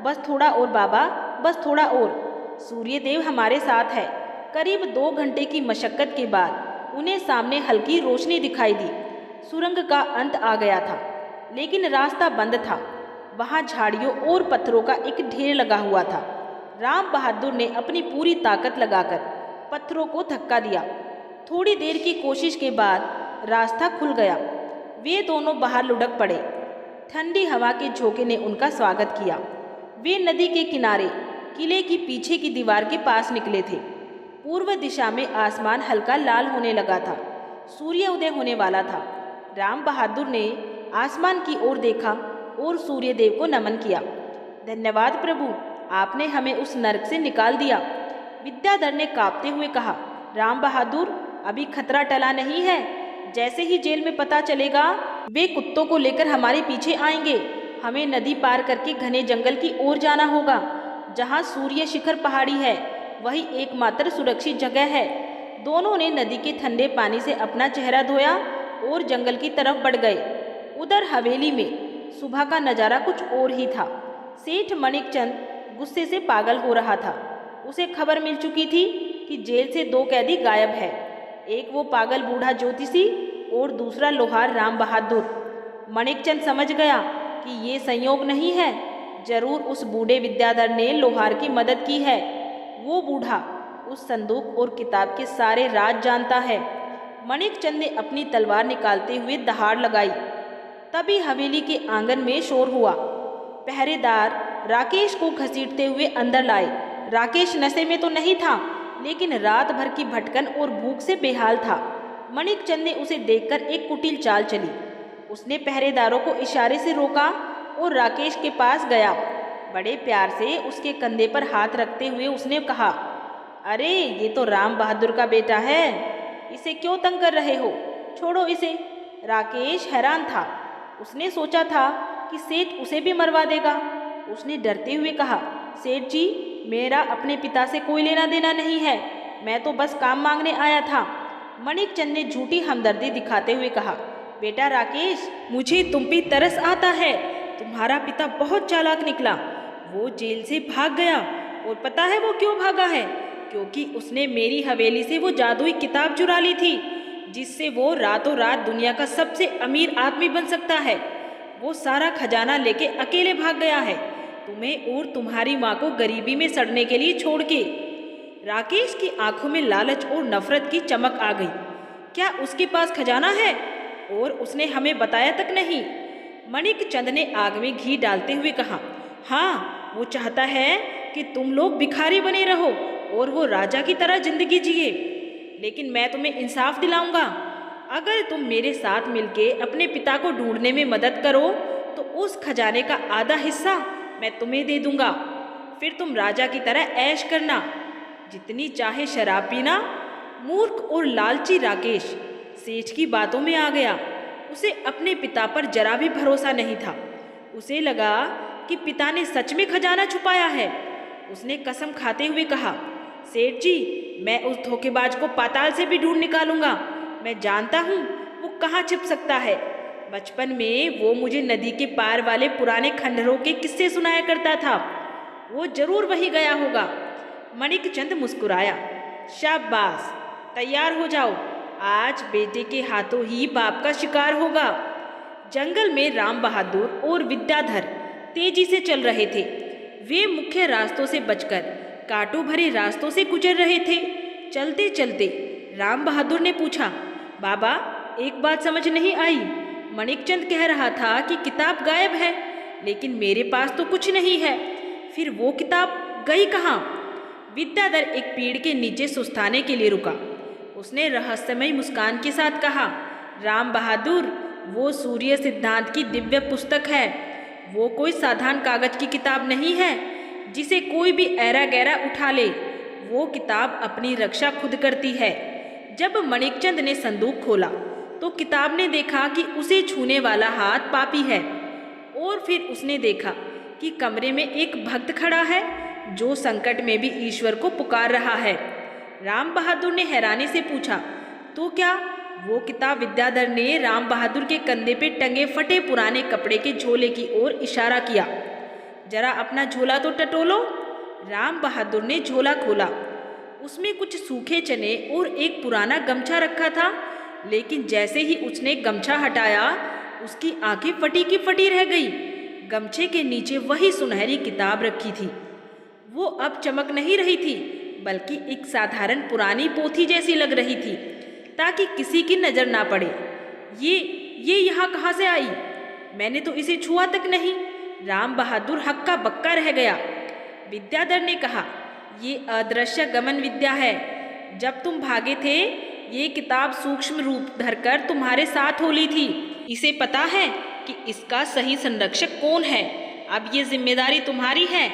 बस थोड़ा और बाबा, बस थोड़ा और। सूर्यदेव हमारे साथ है। करीब 2 घंटे की मशक्कत के बाद उन्हें सामने हल्की रोशनी दिखाई दी। सुरंग का अंत आ गया था, लेकिन रास्ता बंद था। वहाँ झाड़ियों और पत्थरों का एक ढेर लगा हुआ था। राम बहादुर ने अपनी पूरी ताकत लगाकर पत्थरों को धक्का दिया। थोड़ी देर की कोशिश के बाद रास्ता खुल गया। वे दोनों बाहर लुढ़क पड़े। ठंडी हवा के झोंके ने उनका स्वागत किया। वे नदी के किनारे किले की पीछे की दीवार के पास निकले थे। पूर्व दिशा में आसमान हल्का लाल होने लगा था। सूर्य उदय होने वाला था। राम बहादुर ने आसमान की ओर देखा और सूर्यदेव को नमन किया। धन्यवाद प्रभु, आपने हमें उस नरक से निकाल दिया। विद्याधर ने कांपते हुए कहा, राम बहादुर, अभी खतरा टला नहीं है। जैसे ही जेल में पता चलेगा, वे कुत्तों को लेकर हमारे पीछे आएंगे। हमें नदी पार करके घने जंगल की ओर जाना होगा। जहाँ सूर्य शिखर पहाड़ी है, वही एकमात्र सुरक्षित जगह है। दोनों ने नदी के ठंडे पानी से अपना चेहरा धोया और जंगल की तरफ बढ़ गए। उधर हवेली में सुबह का नज़ारा कुछ और ही था। सेठ मणिकचंद गुस्से से पागल हो रहा था। उसे खबर मिल चुकी थी कि जेल से 2 कैदी गायब है। एक वो पागल बूढ़ा ज्योतिषी और दूसरा लोहार राम बहादुर। मणिकचंद समझ गया कि ये संयोग नहीं है। जरूर उस बूढ़े विद्याधर ने लोहार की मदद की है। वो बूढ़ा उस संदूक और किताब के सारे राज जानता है। मणिकचंद ने अपनी तलवार निकालते हुए दहाड़ लगाई। तभी हवेली के आंगन में शोर हुआ। पहरेदार राकेश को घसीटते हुए अंदर लाए। राकेश नशे में तो नहीं था, लेकिन रात भर की भटकन और भूख से बेहाल था। मणिकचंद ने उसे देखकर एक कुटिल चाल चली। उसने पहरेदारों को इशारे से रोका और राकेश के पास गया। बड़े प्यार से उसके कंधे पर हाथ रखते हुए उसने कहा, अरे ये तो राम बहादुर का बेटा है, इसे क्यों तंग कर रहे हो? छोड़ो इसे। राकेश हैरान था। उसने सोचा था कि सेठ उसे भी मरवा देगा। उसने डरते हुए कहा, सेठ जी, मेरा अपने पिता से कोई लेना देना नहीं है, मैं तो बस काम मांगने आया था। मणिकचंद ने झूठी हमदर्दी दिखाते हुए कहा, बेटा राकेश, मुझे तुम पे तरस आता है। तुम्हारा पिता बहुत चालाक निकला। वो जेल से भाग गया, और पता है वो क्यों भागा है? क्योंकि उसने मेरी हवेली से वो जादुई किताब चुरा ली थी, जिससे वो रातों रात दुनिया का सबसे अमीर आदमी बन सकता है। वो सारा खजाना लेके अकेले भाग गया है, तुम्हें और तुम्हारी माँ को गरीबी में सड़ने के लिए छोड़ के। राकेश की आंखों में लालच और नफरत की चमक आ गई। क्या उसके पास खजाना है? और उसने हमें बताया तक नहीं। मणिकचंद ने आग में घी डालते हुए कहा, हाँ, वो चाहता है कि तुम लोग भिखारी बने रहो और वो राजा की तरह जिंदगी जिए। लेकिन मैं तुम्हें इंसाफ दिलाऊंगा। अगर तुम मेरे साथ मिलके अपने पिता को ढूंढने में मदद करो, तो उस खजाने का आधा हिस्सा मैं तुम्हें दे दूंगा। फिर तुम राजा की तरह ऐश करना, जितनी चाहे शराब पीना। मूर्ख और लालची राकेश सेठ की बातों में आ गया। उसे अपने पिता पर जरा भी भरोसा नहीं था। उसे लगा कि पिता ने सच में खजाना छुपाया है। उसने कसम खाते हुए कहा, सेठ जी, मैं उस धोखेबाज को पाताल से भी ढूंढ निकालूंगा। मैं जानता हूँ वो कहाँ छिप सकता है। बचपन में वो मुझे नदी के पार वाले पुराने खंडहरों के किस्से सुनाया करता था। वो जरूर वहीं गया होगा। मणिकचंद मुस्कुराया। शाबाश, तैयार हो जाओ, आज बेटे के हाथों ही बाप का शिकार होगा। जंगल में राम बहादुर और विद्याधर तेजी से चल रहे थे। वे मुख्य रास्तों से बचकर कांटों भरे रास्तों से गुजर रहे थे। चलते चलते राम बहादुर ने पूछा, बाबा, एक बात समझ नहीं आई। मणिकचंद कह रहा था कि किताब गायब है, लेकिन मेरे पास तो कुछ नहीं है। फिर वो किताब गई कहाँ? विद्याधर एक पेड़ के नीचे सुस्ताने के लिए रुका। उसने रहस्यमयी मुस्कान के साथ कहा, राम बहादुर, वो सूर्य सिद्धांत की दिव्य पुस्तक है। वो कोई साधारण कागज की किताब नहीं है जिसे कोई भी ऐरा गैरा उठा ले। वो किताब अपनी रक्षा खुद करती है। जब मणिकचंद ने संदूक खोला तो किताब ने देखा कि उसे छूने वाला हाथ पापी है। और फिर उसने देखा कि कमरे में एक भक्त खड़ा है जो संकट में भी ईश्वर को पुकार रहा है। राम बहादुर ने हैरानी से पूछा, तो क्या वो किताब? विद्याधर ने राम बहादुर के कंधे पे टंगे फटे पुराने कपड़े के झोले की ओर इशारा किया। जरा अपना झोला तो टटोलो। राम बहादुर ने झोला खोला। उसमें कुछ सूखे चने और एक पुराना गमछा रखा था, लेकिन जैसे ही उसने गमछा हटाया, उसकी आंखें फटी की फटी रह गई। गमछे के नीचे वही सुनहरी किताब रखी थी। वो अब चमक नहीं रही थी, बल्कि एक साधारण पुरानी पोथी जैसी लग रही थी, ताकि किसी की नज़र ना पड़े। ये यहाँ कहाँ से आई? मैंने तो इसे छुआ तक नहीं। राम बहादुर हक्का बक्का रह गया। विद्याधर ने कहा, ये अदृश्य गमन विद्या है। जब तुम भागे थे, ये किताब सूक्ष्म रूप धरकर तुम्हारे साथ होली थी। इसे पता है कि इसका सही संरक्षक कौन है। अब ये जिम्मेदारी तुम्हारी है।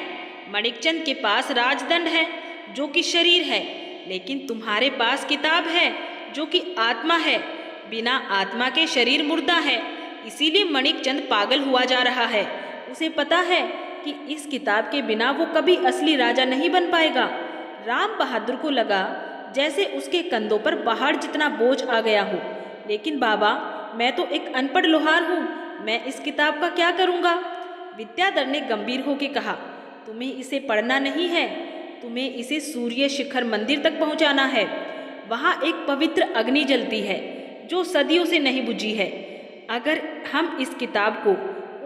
मणिकचंद के पास राजदंड है जो कि शरीर है, लेकिन तुम्हारे पास किताब है जो कि आत्मा है। बिना आत्मा के शरीर मुर्दा है, इसीलिए मणिकचंद पागल हुआ जा रहा है। उसे पता है कि इस किताब के बिना वो कभी असली राजा नहीं बन पाएगा। राम बहादुर को लगा जैसे उसके कंधों पर पहाड़ जितना बोझ आ गया हो। लेकिन बाबा, मैं तो एक अनपढ़ लोहार हूँ, मैं इस किताब का क्या करूँगा? विद्याधर ने गंभीर होकर कहा, तुम्हें इसे पढ़ना नहीं है, तुम्हें इसे सूर्य शिखर मंदिर तक पहुँचाना है। वहाँ एक पवित्र अग्नि जलती है जो सदियों से नहीं बुझी है। अगर हम इस किताब को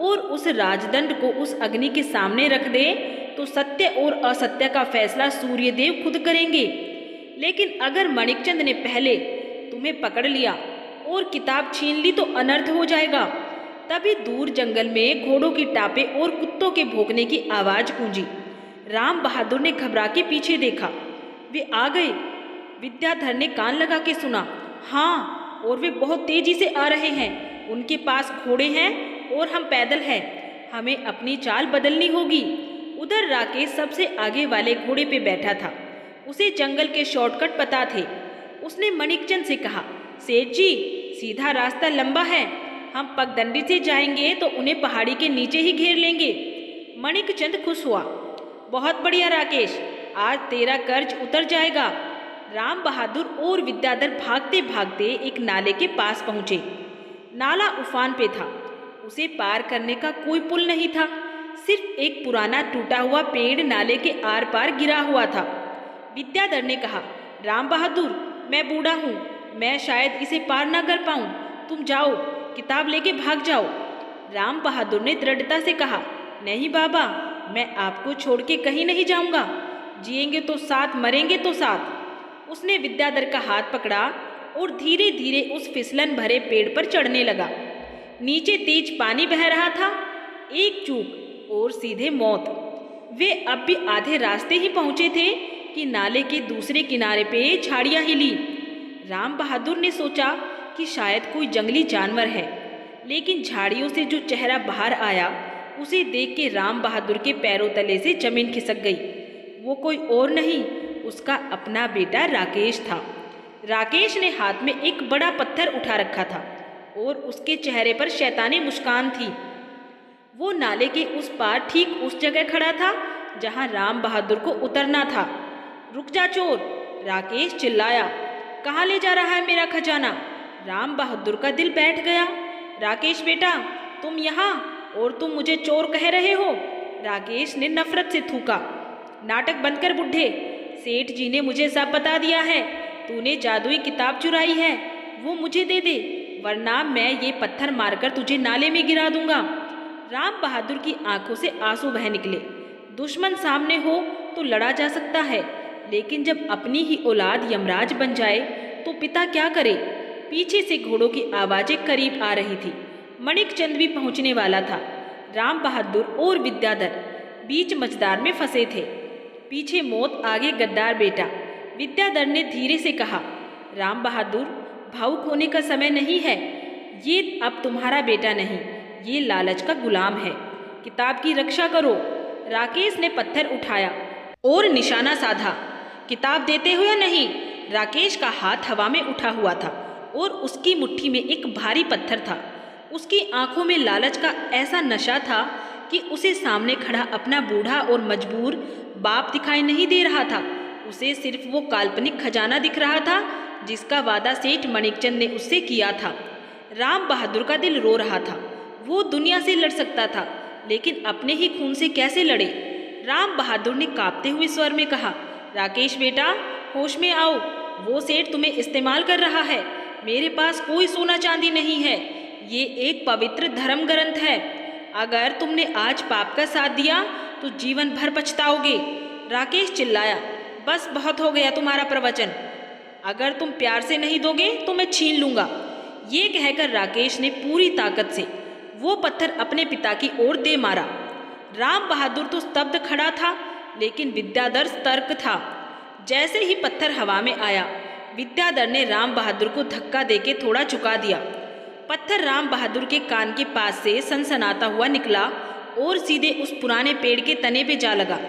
और उस राजदंड को उस अग्नि के सामने रख दें तो सत्य और असत्य का फैसला सूर्यदेव खुद करेंगे। लेकिन अगर मणिकचंद ने पहले तुम्हें पकड़ लिया और किताब छीन ली तो अनर्थ हो जाएगा। तभी दूर जंगल में घोड़ों की टापे और कुत्तों के भौंकने की आवाज गूंजी। राम बहादुर ने घबरा के पीछे देखा। वे आ गए। विद्याधर ने कान लगा के सुना, हाँ, और वे बहुत तेजी से आ रहे हैं। उनके पास घोड़े हैं और हम पैदल हैं। हमें अपनी चाल बदलनी होगी। उधर राकेश सबसे आगे वाले घोड़े पे बैठा था। उसे जंगल के शॉर्टकट पता थे। उसने मणिकचंद से कहा, सेठ जी, सीधा रास्ता लंबा है, हम पगडंडी से जाएंगे तो उन्हें पहाड़ी के नीचे ही घेर लेंगे। मणिकचंद खुश हुआ, बहुत बढ़िया राकेश, आज तेरा कर्ज उतर जाएगा। राम बहादुर और विद्याधर भागते भागते एक नाले के पास पहुंचे। नाला उफान पे था। उसे पार करने का कोई पुल नहीं था, सिर्फ एक पुराना टूटा हुआ पेड़ नाले के आर पार गिरा हुआ था। विद्याधर ने कहा, राम बहादुर, मैं बूढ़ा हूँ, मैं शायद इसे पार ना कर पाऊँ, तुम जाओ, किताब लेके भाग जाओ। राम बहादुर ने दृढ़ता से कहा, नहीं बाबा, मैं आपको छोड़ के कहीं नहीं जाऊँगा, जिएंगे तो साथ, मरेंगे तो साथ। उसने विद्याधर का हाथ पकड़ा और धीरे धीरे उस फिसलन भरे पेड़ पर चढ़ने लगा। नीचे तेज पानी बह रहा था। एक चूक और सीधे मौत। वे अब भी आधे रास्ते ही पहुंचे थे कि नाले के दूसरे किनारे पे झाड़ियां हिली। राम बहादुर ने सोचा कि शायद कोई जंगली जानवर है, लेकिन झाड़ियों से जो चेहरा बाहर आया उसे देख के राम बहादुर के पैरों तले से जमीन खिसक गई। वो कोई और नहीं, उसका अपना बेटा राकेश था। राकेश ने हाथ में एक बड़ा पत्थर उठा रखा था और उसके चेहरे पर शैतानी मुस्कान थी। वो नाले के उस पार ठीक उस जगह खड़ा था जहां राम बहादुर को उतरना था। रुक जा चोर, राकेश चिल्लाया, कहाँ ले जा रहा है मेरा खजाना? राम बहादुर का दिल बैठ गया। राकेश बेटा, तुम यहाँ, और तुम मुझे चोर कह रहे हो? राकेश ने नफरत से थूका। नाटक बंद कर बुढ़े, सेठ जी ने मुझे सब बता दिया है। तूने जादुई किताब चुराई है, वो मुझे दे दे, वरना मैं ये पत्थर मारकर तुझे नाले में गिरा दूंगा। राम बहादुर की आंखों से आंसू बह निकले। दुश्मन सामने हो तो लड़ा जा सकता है, लेकिन जब अपनी ही औलाद यमराज बन जाए तो पिता क्या करे? पीछे से घोड़ों की आवाजें करीब आ रही थी। मणिकचंद भी पहुंचने वाला था। राम बहादुर और विद्याधर बीच मझधार में फंसे थे। पीछे मौत, आगे गद्दार बेटा। विद्याधर ने धीरे से कहा, राम बहादुर, भावुक होने का समय नहीं है। ये अब तुम्हारा बेटा नहीं, ये लालच का गुलाम है। किताब की रक्षा करो। राकेश ने पत्थर उठाया और निशाना साधा। किताब देते हो या नहीं? राकेश का हाथ हवा में उठा हुआ था और उसकी मुट्ठी में एक भारी पत्थर था। उसकी आंखों में लालच का ऐसा नशा था कि उसे सामने खड़ा अपना बूढ़ा और मजबूर बाप दिखाई नहीं दे रहा था। उसे सिर्फ वो काल्पनिक खजाना दिख रहा था जिसका वादा सेठ मणिकचंद ने उससे किया था। राम बहादुर का दिल रो रहा था। वो दुनिया से लड़ सकता था, लेकिन अपने ही खून से कैसे लड़े? राम बहादुर ने कांपते हुए स्वर में कहा, राकेश बेटा, होश में आओ। वो सेठ तुम्हें इस्तेमाल कर रहा है। मेरे पास कोई सोना चांदी नहीं है। ये एक पवित्र धर्म ग्रंथ है। अगर तुमने आज पाप का साथ दिया तो जीवन भर पछताओगे। राकेश चिल्लाया, बस बहुत हो गया तुम्हारा प्रवचन। अगर तुम प्यार से नहीं दोगे तो मैं छीन लूंगा। ये कहकर राकेश ने पूरी ताकत से वो पत्थर अपने पिता की ओर दे मारा। राम बहादुर तो स्तब्ध खड़ा था, लेकिन विद्याधर सतर्क था। जैसे ही पत्थर हवा में आया, विद्याधर ने राम बहादुर को धक्का देके थोड़ा झुका दिया। पत्थर राम बहादुर के कान के पास से सनसनाता हुआ निकला और सीधे उस पुराने पेड़ के तने पे जा लगा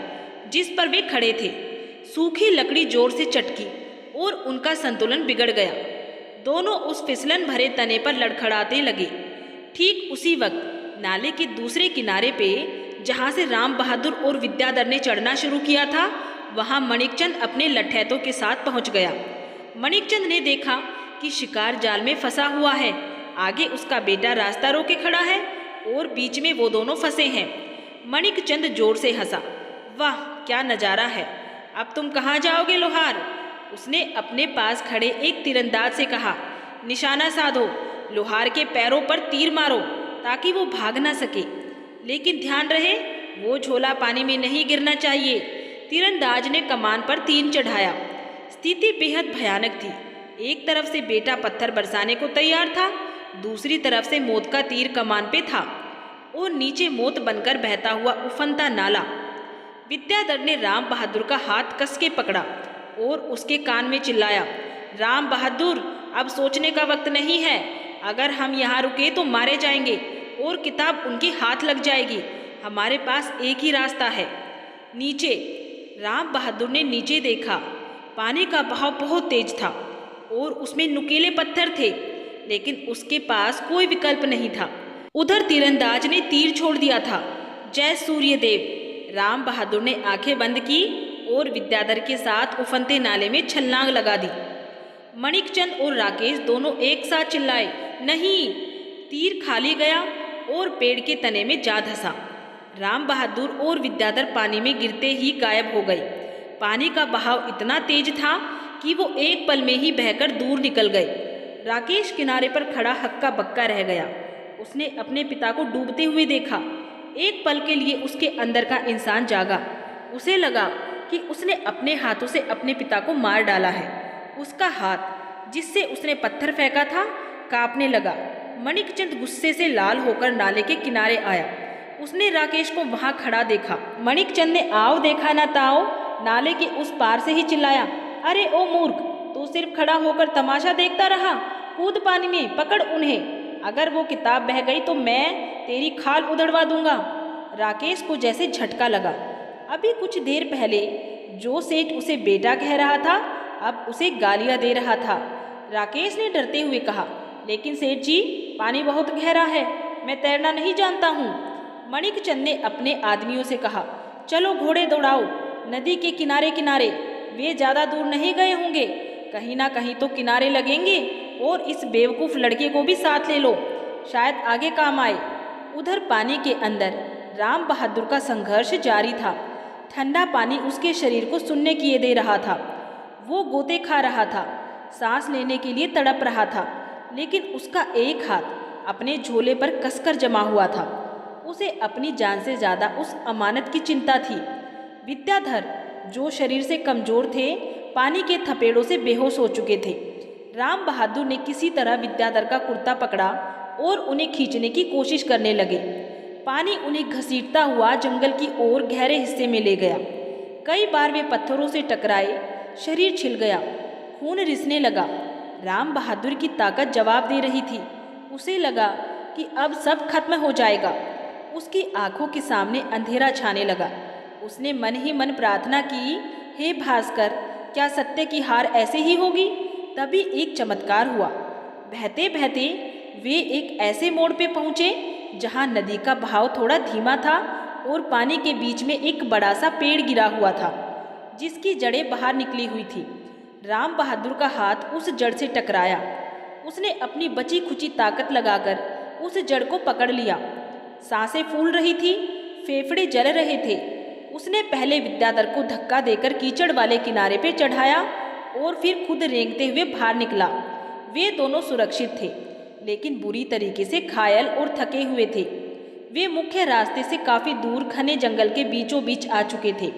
जिस पर वे खड़े थे। सूखी लकड़ी जोर से चटकी और उनका संतुलन बिगड़ गया। दोनों उस फिसलन भरे तने पर लड़खड़ाते लगे। ठीक उसी वक्त नाले के दूसरे किनारे पे, जहाँ से राम बहादुर और विद्याधर ने चढ़ना शुरू किया था, वहाँ मणिकचंद अपने लठैतों के साथ पहुँच गया। मणिकचंद ने देखा कि शिकार जाल में फंसा हुआ है। आगे उसका बेटा रास्ता रोके खड़ा है और बीच में वो दोनों फंसे हैं। मणिकचंद जोर से हंसा। वाह, क्या नज़ारा है! अब तुम कहाँ जाओगे लोहार? उसने अपने पास खड़े एक तीरंदाज से कहा। निशाना साधो, लोहार के पैरों पर तीर मारो ताकि वो भाग ना सके, लेकिन ध्यान रहे वो झोला पानी में नहीं गिरना चाहिए। तीरंदाज ने कमान पर तीर चढ़ाया। स्थिति बेहद भयानक थी। एक तरफ से बेटा पत्थर बरसाने को तैयार था, दूसरी तरफ से मौत का तीर कमान पे था और नीचे मौत बनकर बहता हुआ उफनता नाला। विद्याधर ने राम बहादुर का हाथ कस के पकड़ा और उसके कान में चिल्लाया, राम बहादुर, अब सोचने का वक्त नहीं है। अगर हम यहाँ रुके तो मारे जाएंगे और किताब उनके हाथ लग जाएगी। हमारे पास एक ही रास्ता है, नीचे। राम बहादुर ने नीचे देखा। पानी का बहाव बहुत तेज था और उसमें नुकीले पत्थर थे, लेकिन उसके पास कोई विकल्प नहीं था। उधर तीरंदाज ने तीर छोड़ दिया था। जय सूर्यदेव! राम बहादुर ने आंखें बंद की और विद्याधर के साथ उफनते नाले में छलांग लगा दी। मणिकचंद और राकेश दोनों एक साथ चिल्लाए, नहीं! तीर खाली गया और पेड़ के तने में जा धंसा। राम बहादुर और विद्याधर पानी में गिरते ही गायब हो गए। पानी का बहाव इतना तेज था कि वो एक पल में ही बहकर दूर निकल गए। राकेश किनारे पर खड़ा हक्का बक्का रह गया। उसने अपने पिता को डूबते हुए देखा। एक पल के लिए उसके अंदर का इंसान जागा। उसे लगा कि उसने अपने हाथों से अपने पिता को मार डाला है। उसका हाथ, जिससे उसने पत्थर फेंका था, कांपने लगा। मणिकचंद गुस्से से लाल होकर नाले के किनारे आया। उसने राकेश को वहां खड़ा देखा। मणिकचंद ने आओ देखा ना ताओ नाले के उस पार से ही चिल्लाया, अरे ओ मूर्ख, तू सिर्फ खड़ा होकर तमाशा देखता रहा? कूद पानी में, पकड़ उन्हें। अगर वो किताब बह गई तो मैं तेरी खाल उधड़वा दूंगा। राकेश को जैसे झटका लगा। अभी कुछ देर पहले जो सेठ उसे बेटा कह रहा था, अब उसे गालियां दे रहा था। राकेश ने डरते हुए कहा, लेकिन सेठ जी, पानी बहुत गहरा है, मैं तैरना नहीं जानता हूँ। मणिकचंद ने अपने आदमियों से कहा, चलो घोड़े दौड़ाओ नदी के किनारे किनारे। वे ज़्यादा दूर नहीं गए होंगे, कहीं ना कहीं तो किनारे लगेंगे। और इस बेवकूफ़ लड़के को भी साथ ले लो, शायद आगे काम आए। उधर पानी के अंदर राम बहादुर का संघर्ष जारी था। ठंडा पानी उसके शरीर को सुन्ने किए दे रहा था। वो गोते खा रहा था, सांस लेने के लिए तड़प रहा था, लेकिन उसका एक हाथ अपने झोले पर कसकर जमा हुआ था। उसे अपनी जान से ज़्यादा उस अमानत की चिंता थी। विद्याधर, जो शरीर से कमज़ोर थे, पानी के थपेड़ों से बेहोश हो चुके थे। राम बहादुर ने किसी तरह विद्याधर का कुर्ता पकड़ा और उन्हें खींचने की कोशिश करने लगे। पानी उन्हें घसीटता हुआ जंगल की ओर गहरे हिस्से में ले गया। कई बार वे पत्थरों से टकराए, शरीर छिल गया, खून रिसने लगा। राम बहादुर की ताकत जवाब दे रही थी। उसे लगा कि अब सब खत्म हो जाएगा। उसकी आंखों के सामने अंधेरा छाने लगा। उसने मन ही मन प्रार्थना की, हे भास्कर, क्या सत्य की हार ऐसे ही होगी? तभी एक चमत्कार हुआ। बहते बहते वे एक ऐसे मोड़ पे पहुँचे जहाँ नदी का बहाव थोड़ा धीमा था और पानी के बीच में एक बड़ा सा पेड़ गिरा हुआ था, जिसकी जड़ें बाहर निकली हुई थी। राम बहादुर का हाथ उस जड़ से टकराया। उसने अपनी बची खुची ताकत लगाकर उस जड़ को पकड़ लिया। सांसें फूल रही थी, फेफड़े जल रहे थे। उसने पहले विद्याधर को धक्का देकर कीचड़ वाले किनारे पे चढ़ाया और फिर खुद रेंगते हुए बाहर निकला। वे दोनों सुरक्षित थे, लेकिन बुरी तरीके से घायल और थके हुए थे। वे मुख्य रास्ते से काफ़ी दूर घने जंगल के बीचों बीच आ चुके थे।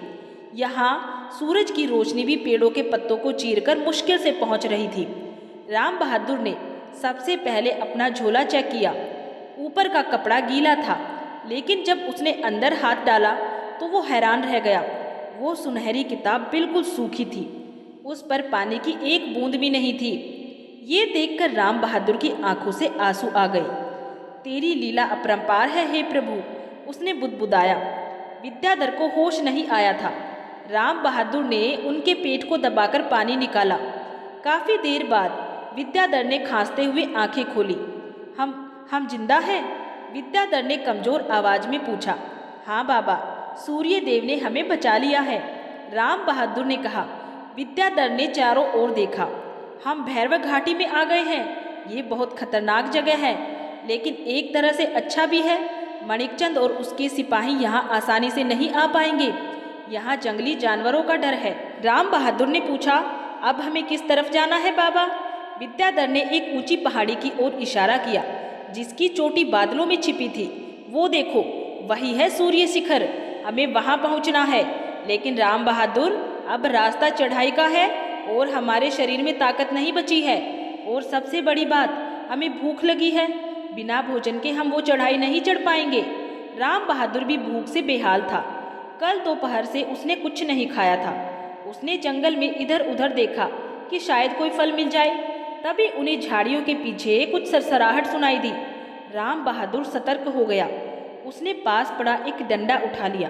यहाँ सूरज की रोशनी भी पेड़ों के पत्तों को चीरकर मुश्किल से पहुँच रही थी। राम बहादुर ने सबसे पहले अपना झोला चेक किया। ऊपर का कपड़ा गीला था, लेकिन जब उसने अंदर हाथ डाला तो वो हैरान रह गया। वो सुनहरी किताब बिल्कुल सूखी थी, उस पर पानी की एक बूंद भी नहीं थी। ये देखकर राम बहादुर की आंखों से आंसू आ गए। तेरी लीला अपरंपार है हे प्रभु, उसने बुदबुदाया। विद्याधर को होश नहीं आया था। राम बहादुर ने उनके पेट को दबाकर पानी निकाला। काफी देर बाद विद्याधर ने खांसते हुए आंखें खोली। हम जिंदा हैं? विद्याधर ने कमजोर आवाज में पूछा। हाँ बाबा, सूर्य देव ने हमें बचा लिया है, राम बहादुर ने कहा। विद्याधर ने चारों ओर देखा। हम भैरव घाटी में आ गए हैं। ये बहुत खतरनाक जगह है, लेकिन एक तरह से अच्छा भी है। मणिकचंद और उसके सिपाही यहाँ आसानी से नहीं आ पाएंगे। यहाँ जंगली जानवरों का डर है। राम बहादुर ने पूछा, अब हमें किस तरफ जाना है बाबा? विद्याधर ने एक ऊंची पहाड़ी की ओर इशारा किया, जिसकी चोटी बादलों में छिपी थी। वो देखो, वही है सूर्य शिखर। हमें वहां पहुंचना है। लेकिन राम बहादुर, अब रास्ता चढ़ाई का है और हमारे शरीर में ताकत नहीं बची है। और सबसे बड़ी बात, हमें भूख लगी है। बिना भोजन के हम वो चढ़ाई नहीं चढ़ पाएंगे। राम बहादुर भी भूख से बेहाल था। कल दोपहर से उसने कुछ नहीं खाया था। उसने जंगल में इधर उधर देखा कि शायद कोई फल मिल जाए। तभी उन्हें झाड़ियों के पीछे कुछ सरसराहट सुनाई दी। राम बहादुर सतर्क हो गया। उसने पास पड़ा एक डंडा उठा लिया।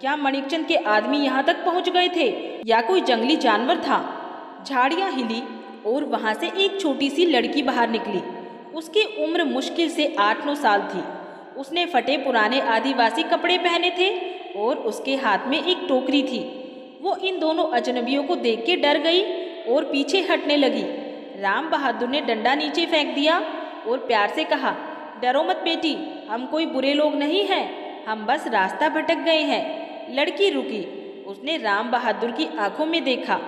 क्या मणिकचंद के आदमी यहाँ तक पहुँच गए थे या कोई जंगली जानवर था? झाड़ियाँ हिली और वहाँ से एक छोटी सी लड़की बाहर निकली। उसकी उम्र मुश्किल से 8-9 साल थी। उसने फटे पुराने आदिवासी कपड़े पहने थे और उसके हाथ में एक टोकरी थी। वो इन दोनों अजनबियों को देख के डर गई और पीछे हटने लगी। राम बहादुर ने डंडा नीचे फेंक दिया और प्यार से कहा, डरो मत बेटी, हम कोई बुरे लोग नहीं हैं, हम बस रास्ता भटक गए हैं। लड़की रुकी। उसने राम बहादुर की आंखों में देखा,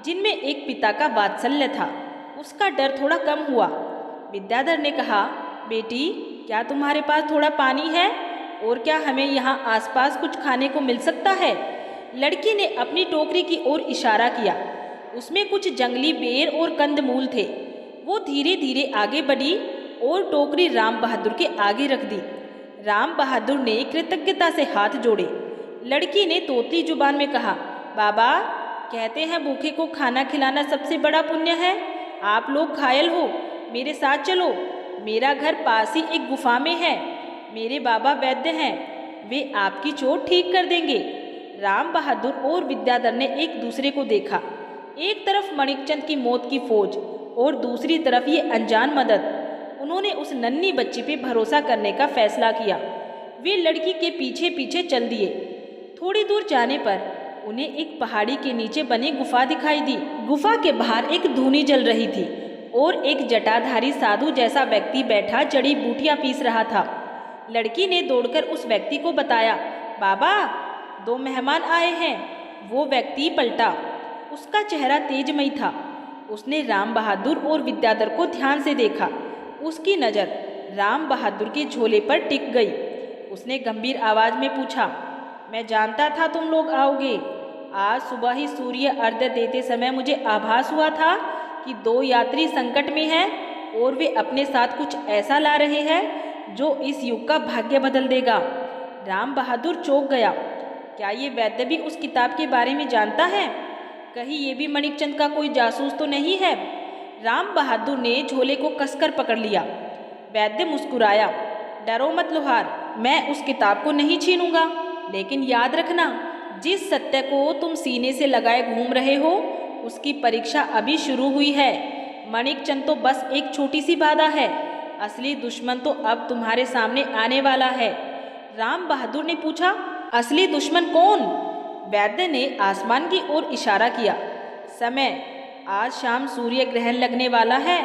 जिनमें एक पिता का वात्सल्य था। उसका डर थोड़ा कम हुआ। विद्याधर ने कहा, बेटी, क्या तुम्हारे पास थोड़ा पानी है? और क्या हमें यहाँ आसपास कुछ खाने को मिल सकता है? लड़की ने अपनी टोकरी की ओर इशारा किया। उसमें कुछ जंगली बेर और कंदमूल थे। वो धीरे धीरे आगे बढ़ी और टोकरी राम बहादुर के आगे रख दी। राम बहादुर ने कृतज्ञता से हाथ जोड़े। लड़की ने तोतली जुबान में कहा, बाबा, कहते हैं भूखे को खाना खिलाना सबसे बड़ा पुण्य है। आप लोग घायल हो, मेरे साथ चलो। मेरा घर पास ही एक गुफा में है। मेरे बाबा वैद्य हैं, वे आपकी चोट ठीक कर देंगे। राम बहादुर और विद्याधर ने एक दूसरे को देखा। एक तरफ मणिकचंद की मौत की फौज और दूसरी तरफ ये अनजान मदद। उन्होंने उस नन्ही बच्ची पे भरोसा करने का फैसला किया। वे लड़की के पीछे पीछे चल दिए। थोड़ी दूर जाने पर उन्हें एक पहाड़ी के नीचे बनी गुफा दिखाई दी। गुफा के बाहर एक धूनी जल रही थी और एक जटाधारी साधु जैसा व्यक्ति बैठा जड़ी बूटियां पीस रहा था। लड़की ने दौड़कर उस व्यक्ति को बताया, बाबा, 2 मेहमान आए हैं। वो व्यक्ति पलटा। उसका चेहरा तेजमयी था। उसने राम बहादुर और विद्याधर को ध्यान से देखा। उसकी नज़र राम बहादुर के झोले पर टिक गई। उसने गंभीर आवाज में पूछा, मैं जानता था तुम लोग आओगे। आज सुबह ही सूर्य अर्घ्य देते समय मुझे आभास हुआ था कि 2 यात्री संकट में हैं और वे अपने साथ कुछ ऐसा ला रहे हैं जो इस युग का भाग्य बदल देगा। राम बहादुर चौंक गया। क्या ये वैद्य भी उस किताब के बारे में जानता है? कहीं ये भी मणिकचंद का कोई जासूस तो नहीं है? राम बहादुर ने झोले को कसकर पकड़ लिया। वैद्य मुस्कुराया, डरो मत लोहार, मैं उस किताब को नहीं छीनूंगा। लेकिन याद रखना, जिस सत्य को तुम सीने से लगाए घूम रहे हो, उसकी परीक्षा अभी शुरू हुई है। मणिकचंद तो बस एक छोटी सी बाधा है। असली दुश्मन तो अब तुम्हारे सामने आने वाला है। राम बहादुर ने पूछा, असली दुश्मन कौन? वैद्य ने आसमान की ओर इशारा किया। समय, आज शाम सूर्य ग्रहण लगने वाला है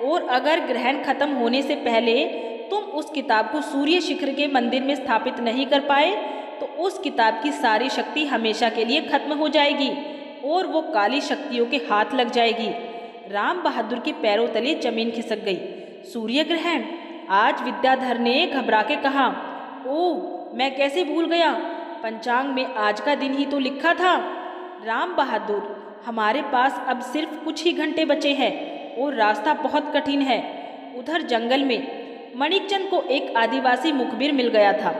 और अगर ग्रहण खत्म होने से पहले तुम उस किताब को सूर्य शिखर के मंदिर में स्थापित नहीं कर पाए तो उस किताब की सारी शक्ति हमेशा के लिए खत्म हो जाएगी और वो काली शक्तियों के हाथ लग जाएगी। राम बहादुर के पैरों तले जमीन खिसक गई। सूर्य ग्रहण? आज विद्याधर ने घबरा के कहा, ओह, मैं कैसे भूल गया, पंचांग में आज का दिन ही तो लिखा था। राम बहादुर, हमारे पास अब सिर्फ कुछ ही घंटे बचे हैं और रास्ता बहुत कठिन है। उधर जंगल में मणिकचंद को एक आदिवासी मुखबिर मिल गया था।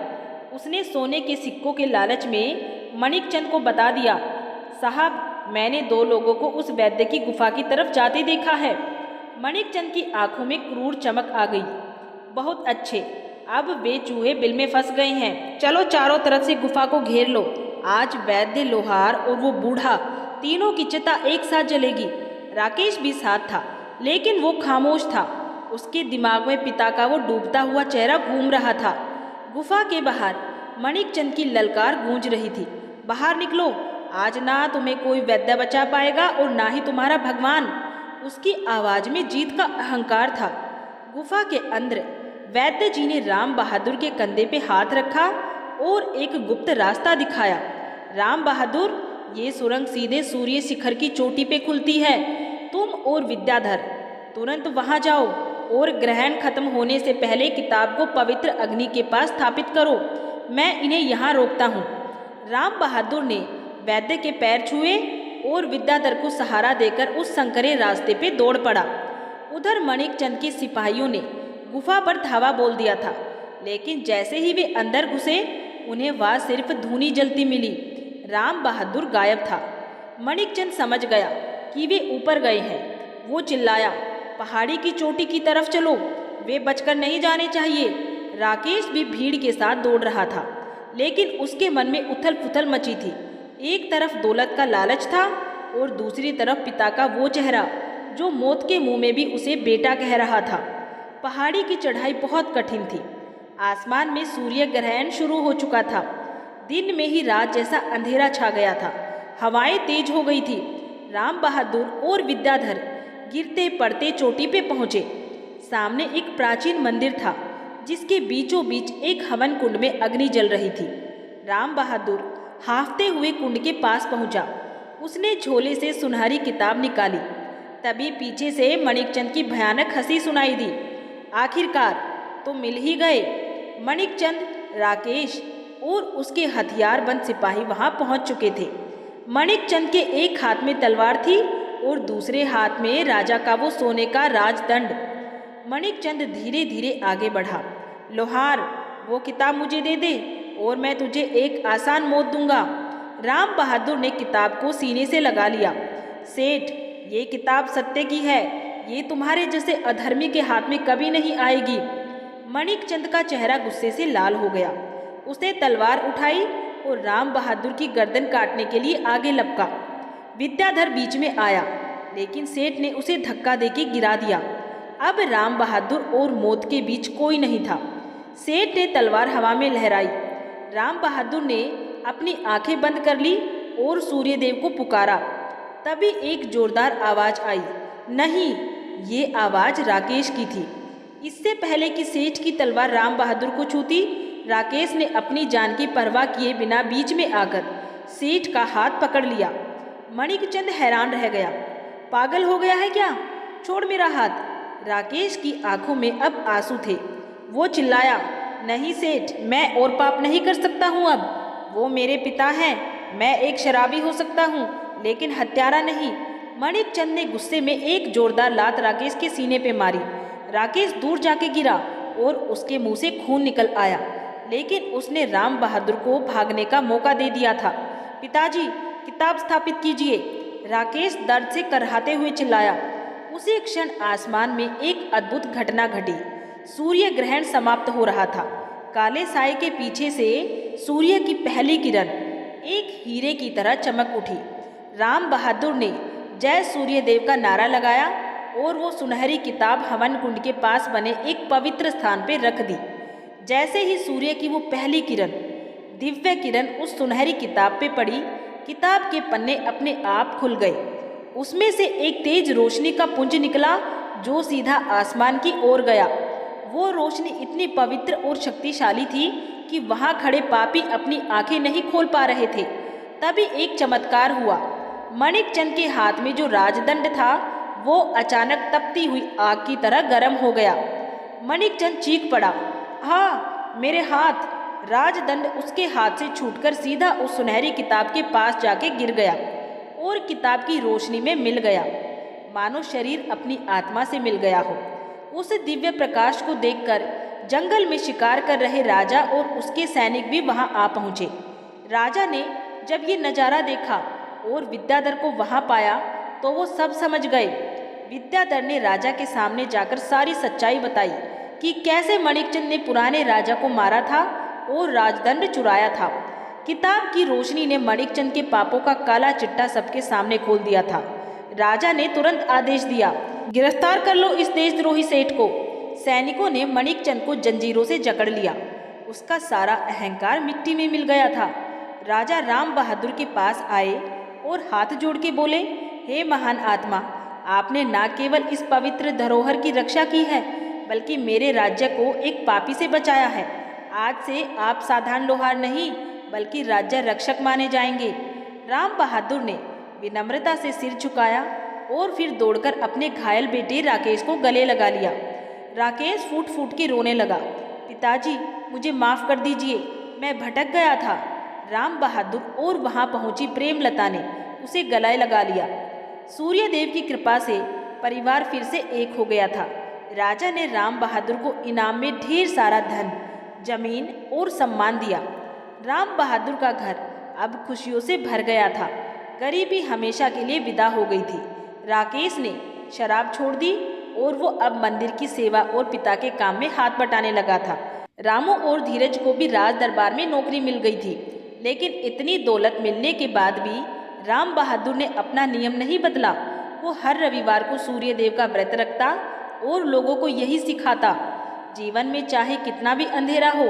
उसने सोने के सिक्कों के लालच में मणिकचंद को बता दिया, साहब, मैंने 2 लोगों को उस वैद्य की गुफा की तरफ जाते देखा है। मणिकचंद की आंखों में क्रूर चमक आ गई। बहुत अच्छे, अब वे चूहे बिल में फंस गए हैं। चलो चारों तरफ से गुफा को घेर लो। आज वैद्य, लोहार और वो बूढ़ा, तीनों की चिता एक साथ जलेगी। राकेश भी साथ था, लेकिन वो खामोश था। उसके दिमाग में पिता का वो डूबता हुआ चेहरा घूम रहा था। गुफा के बाहर मणिकचंद की ललकार गूंज रही थी, बाहर निकलो, आज ना तुम्हें कोई वैद्य बचा पाएगा और ना ही तुम्हारा भगवान। उसकी आवाज में जीत का अहंकार था। गुफा के अंदर वैद्य जी ने राम बहादुर के कंधे पे हाथ रखा और एक गुप्त रास्ता दिखाया। राम बहादुर, ये सुरंग सीधे सूर्य शिखर की चोटी पे खुलती है। तुम और विद्याधर तुरंत वहां जाओ और ग्रहण खत्म होने से पहले किताब को पवित्र अग्नि के पास स्थापित करो। मैं इन्हें यहाँ रोकता हूँ। राम बहादुर ने वैद्य के पैर छुए और विद्याधर को सहारा देकर उस संकरे रास्ते पे दौड़ पड़ा। उधर मणिकचंद के सिपाहियों ने गुफा पर धावा बोल दिया था, लेकिन जैसे ही वे अंदर घुसे उन्हें वहां सिर्फ धूनी जलती मिली। राम बहादुर गायब था। मणिकचंद समझ गया कि वे ऊपर गए हैं। वो चिल्लाया, पहाड़ी की चोटी की तरफ चलो, वे बचकर नहीं जाने चाहिए। राकेश भी भीड़ के साथ दौड़ रहा था, लेकिन उसके मन में उथल पुथल मची थी। एक तरफ दौलत का लालच था और दूसरी तरफ पिता का वो चेहरा जो मौत के मुंह में भी उसे बेटा कह रहा था। पहाड़ी की चढ़ाई बहुत कठिन थी। आसमान में सूर्य ग्रहण शुरू हो चुका था। दिन में ही रात जैसा अंधेरा छा गया था। हवाएं तेज हो गई थी। राम बहादुर और विद्याधर गिरते पड़ते चोटी पे पहुंचे। सामने एक प्राचीन मंदिर था, जिसके बीचों बीच एक हवन कुंड में अग्नि जल रही थी। राम बहादुर हाफते हुए कुंड के पास पहुंचा। उसने झोले से सुनहरी किताब निकाली। तभी पीछे से मणिकचंद की भयानक हंसी सुनाई दी। आखिरकार तो मिल ही गए। मणिकचंद, राकेश और उसके हथियारबंद सिपाही वहां पहुंच चुके थे। मणिकचंद के एक हाथ में तलवार थी और दूसरे हाथ में राजा का वो सोने का राजदंड। मणिकचंद धीरे धीरे आगे बढ़ा। लोहार, वो किताब मुझे दे दे और मैं तुझे एक आसान मौत दूंगा। राम बहादुर ने किताब को सीने से लगा लिया। सेठ, ये किताब सत्य की है, ये तुम्हारे जैसे अधर्मी के हाथ में कभी नहीं आएगी। मणिकचंद का चेहरा गुस्से से लाल हो गया। उसने तलवार उठाई और राम बहादुर की गर्दन काटने के लिए आगे लपका। विद्याधर बीच में आया, लेकिन सेठ ने उसे धक्का देके गिरा दिया। अब राम बहादुर और मौत के बीच कोई नहीं था। सेठ ने तलवार हवा में लहराई। राम बहादुर ने अपनी आंखें बंद कर ली और सूर्यदेव को पुकारा। तभी एक जोरदार आवाज आई। नहीं, ये आवाज राकेश की थी। इससे पहले कि सेठ की तलवार राम बहादुर को छूती, राकेश ने अपनी जान की परवाह किए बिना बीच में आकर सेठ का हाथ पकड़ लिया। मणिकचंद हैरान रह गया। पागल हो गया है क्या? छोड़ मेरा हाथ। राकेश की आंखों में अब आंसू थे। वो चिल्लाया, नहीं सेठ, मैं और पाप नहीं कर सकता हूँ अब। वो मेरे पिता हैं। मैं एक शराबी हो सकता हूँ, लेकिन हत्यारा नहीं। मणिकचंद ने गुस्से में एक जोरदार लात राकेश के सीने पे मारी। राकेश दूर जाके गिरा और उसके मुंह से खून निकल आया, लेकिन उसने राम बहादुर को भागने का मौका दे दिया था। पिताजी, किताब स्थापित कीजिए। राकेश दर्द से करहाते हुए चिल्लाया। उसी क्षण आसमान में एक अद्भुत घटना घटी। सूर्य ग्रहण समाप्त हो रहा था। काले साए के पीछे से सूर्य की पहली किरण एक हीरे की तरह चमक उठी। राम बहादुर ने जय सूर्यदेव का नारा लगाया और वो सुनहरी किताब हवन कुंड के पास बने एक पवित्र स्थान पर रख दी। जैसे ही सूर्य की वो पहली किरण, दिव्य किरण उस सुनहरी किताब पे पड़ी, किताब के पन्ने अपने आप खुल गए। उसमें से एक तेज रोशनी का पुंज निकला जो सीधा आसमान की ओर गया। वो रोशनी इतनी पवित्र और शक्तिशाली थी कि वहां खड़े पापी अपनी आंखें नहीं खोल पा रहे थे। तभी एक चमत्कार हुआ। मणिकचंद के हाथ में जो राजदंड था वो अचानक तपती हुई आग की तरह गर्म हो गया। मणिकचंद चीख पड़ा, हाँ, मेरे हाथ! राजदंड उसके हाथ से छूटकर सीधा उस सुनहरी किताब के पास जाके गिर गया और किताब की रोशनी में मिल गया, मानो शरीर अपनी आत्मा से मिल गया हो। उस दिव्य प्रकाश को देखकर जंगल में शिकार कर रहे राजा और उसके सैनिक भी वहां आ पहुंचे। राजा ने जब ये नज़ारा देखा और विद्याधर को वहां पाया तो वो सब समझ गए। विद्याधर ने राजा के सामने जाकर सारी सच्चाई बताई कि कैसे माणिकचंद ने पुराने राजा को मारा था और राजदंड चुराया था। किताब की रोशनी ने माणिकचंद के पापों का काला चिट्ठा सबके सामने खोल दिया था। राजा ने तुरंत आदेश दिया, गिरफ्तार कर लो इस देशद्रोही सेठ को। सैनिकों ने माणिकचंद को जंजीरों से जकड़ लिया। उसका सारा अहंकार मिट्टी में मिल गया था। राजा राम बहादुर के पास आए और हाथ जोड़ के बोले, हे महान आत्मा, आपने न केवल इस पवित्र धरोहर की रक्षा की है, बल्कि मेरे राज्य को एक पापी से बचाया है। आज से आप साधारण लोहार नहीं, बल्कि राज्य रक्षक माने जाएंगे। राम बहादुर ने विनम्रता से सिर झुकाया और फिर दौड़कर अपने घायल बेटे राकेश को गले लगा लिया। राकेश फूट फूट के रोने लगा। पिताजी, मुझे माफ़ कर दीजिए, मैं भटक गया था। राम बहादुर और वहाँ पहुँची प्रेमलता ने उसे गले लगा लिया। सूर्यदेव की कृपा से परिवार फिर से एक हो गया था। राजा ने राम बहादुर को इनाम में ढेर सारा धन, जमीन और सम्मान दिया। राम बहादुर का घर अब खुशियों से भर गया था। गरीबी हमेशा के लिए विदा हो गई थी। राकेश ने शराब छोड़ दी और वो अब मंदिर की सेवा और पिता के काम में हाथ बटाने लगा था। रामू और धीरज को भी राज दरबार में नौकरी मिल गई थी, लेकिन इतनी दौलत मिलने के बाद भी राम बहादुर ने अपना नियम नहीं बदला। वो हर रविवार को सूर्यदेव का व्रत रखता और लोगों को यही सिखाता, जीवन में चाहे कितना भी अंधेरा हो,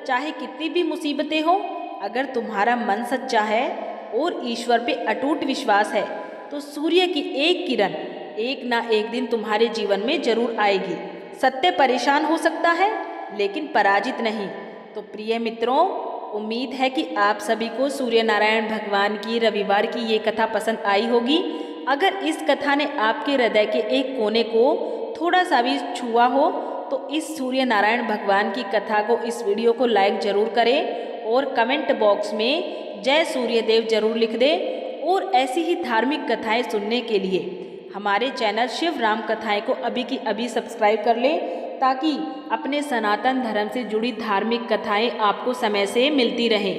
चाहे कितनी भी मुसीबतें हो, अगर तुम्हारा मन सच्चा है और ईश्वर पे अटूट विश्वास है तो सूर्य की एक किरण एक ना एक दिन तुम्हारे जीवन में जरूर आएगी। सत्य परेशान हो सकता है, लेकिन पराजित नहीं। तो प्रिय मित्रों, उम्मीद है कि आप सभी को सूर्य नारायण भगवान की रविवार की ये कथा पसंद आई होगी। अगर इस कथा ने आपके हृदय के एक कोने को थोड़ा सा भी छुआ हो तो इस सूर्य नारायण भगवान की कथा को, इस वीडियो को लाइक जरूर करें और कमेंट बॉक्स में जय सूर्यदेव जरूर लिख दें। और ऐसी ही धार्मिक कथाएं सुनने के लिए हमारे चैनल शिव राम कथाएं को अभी की अभी सब्सक्राइब कर लें, ताकि अपने सनातन धर्म से जुड़ी धार्मिक कथाएं आपको समय से मिलती रहें।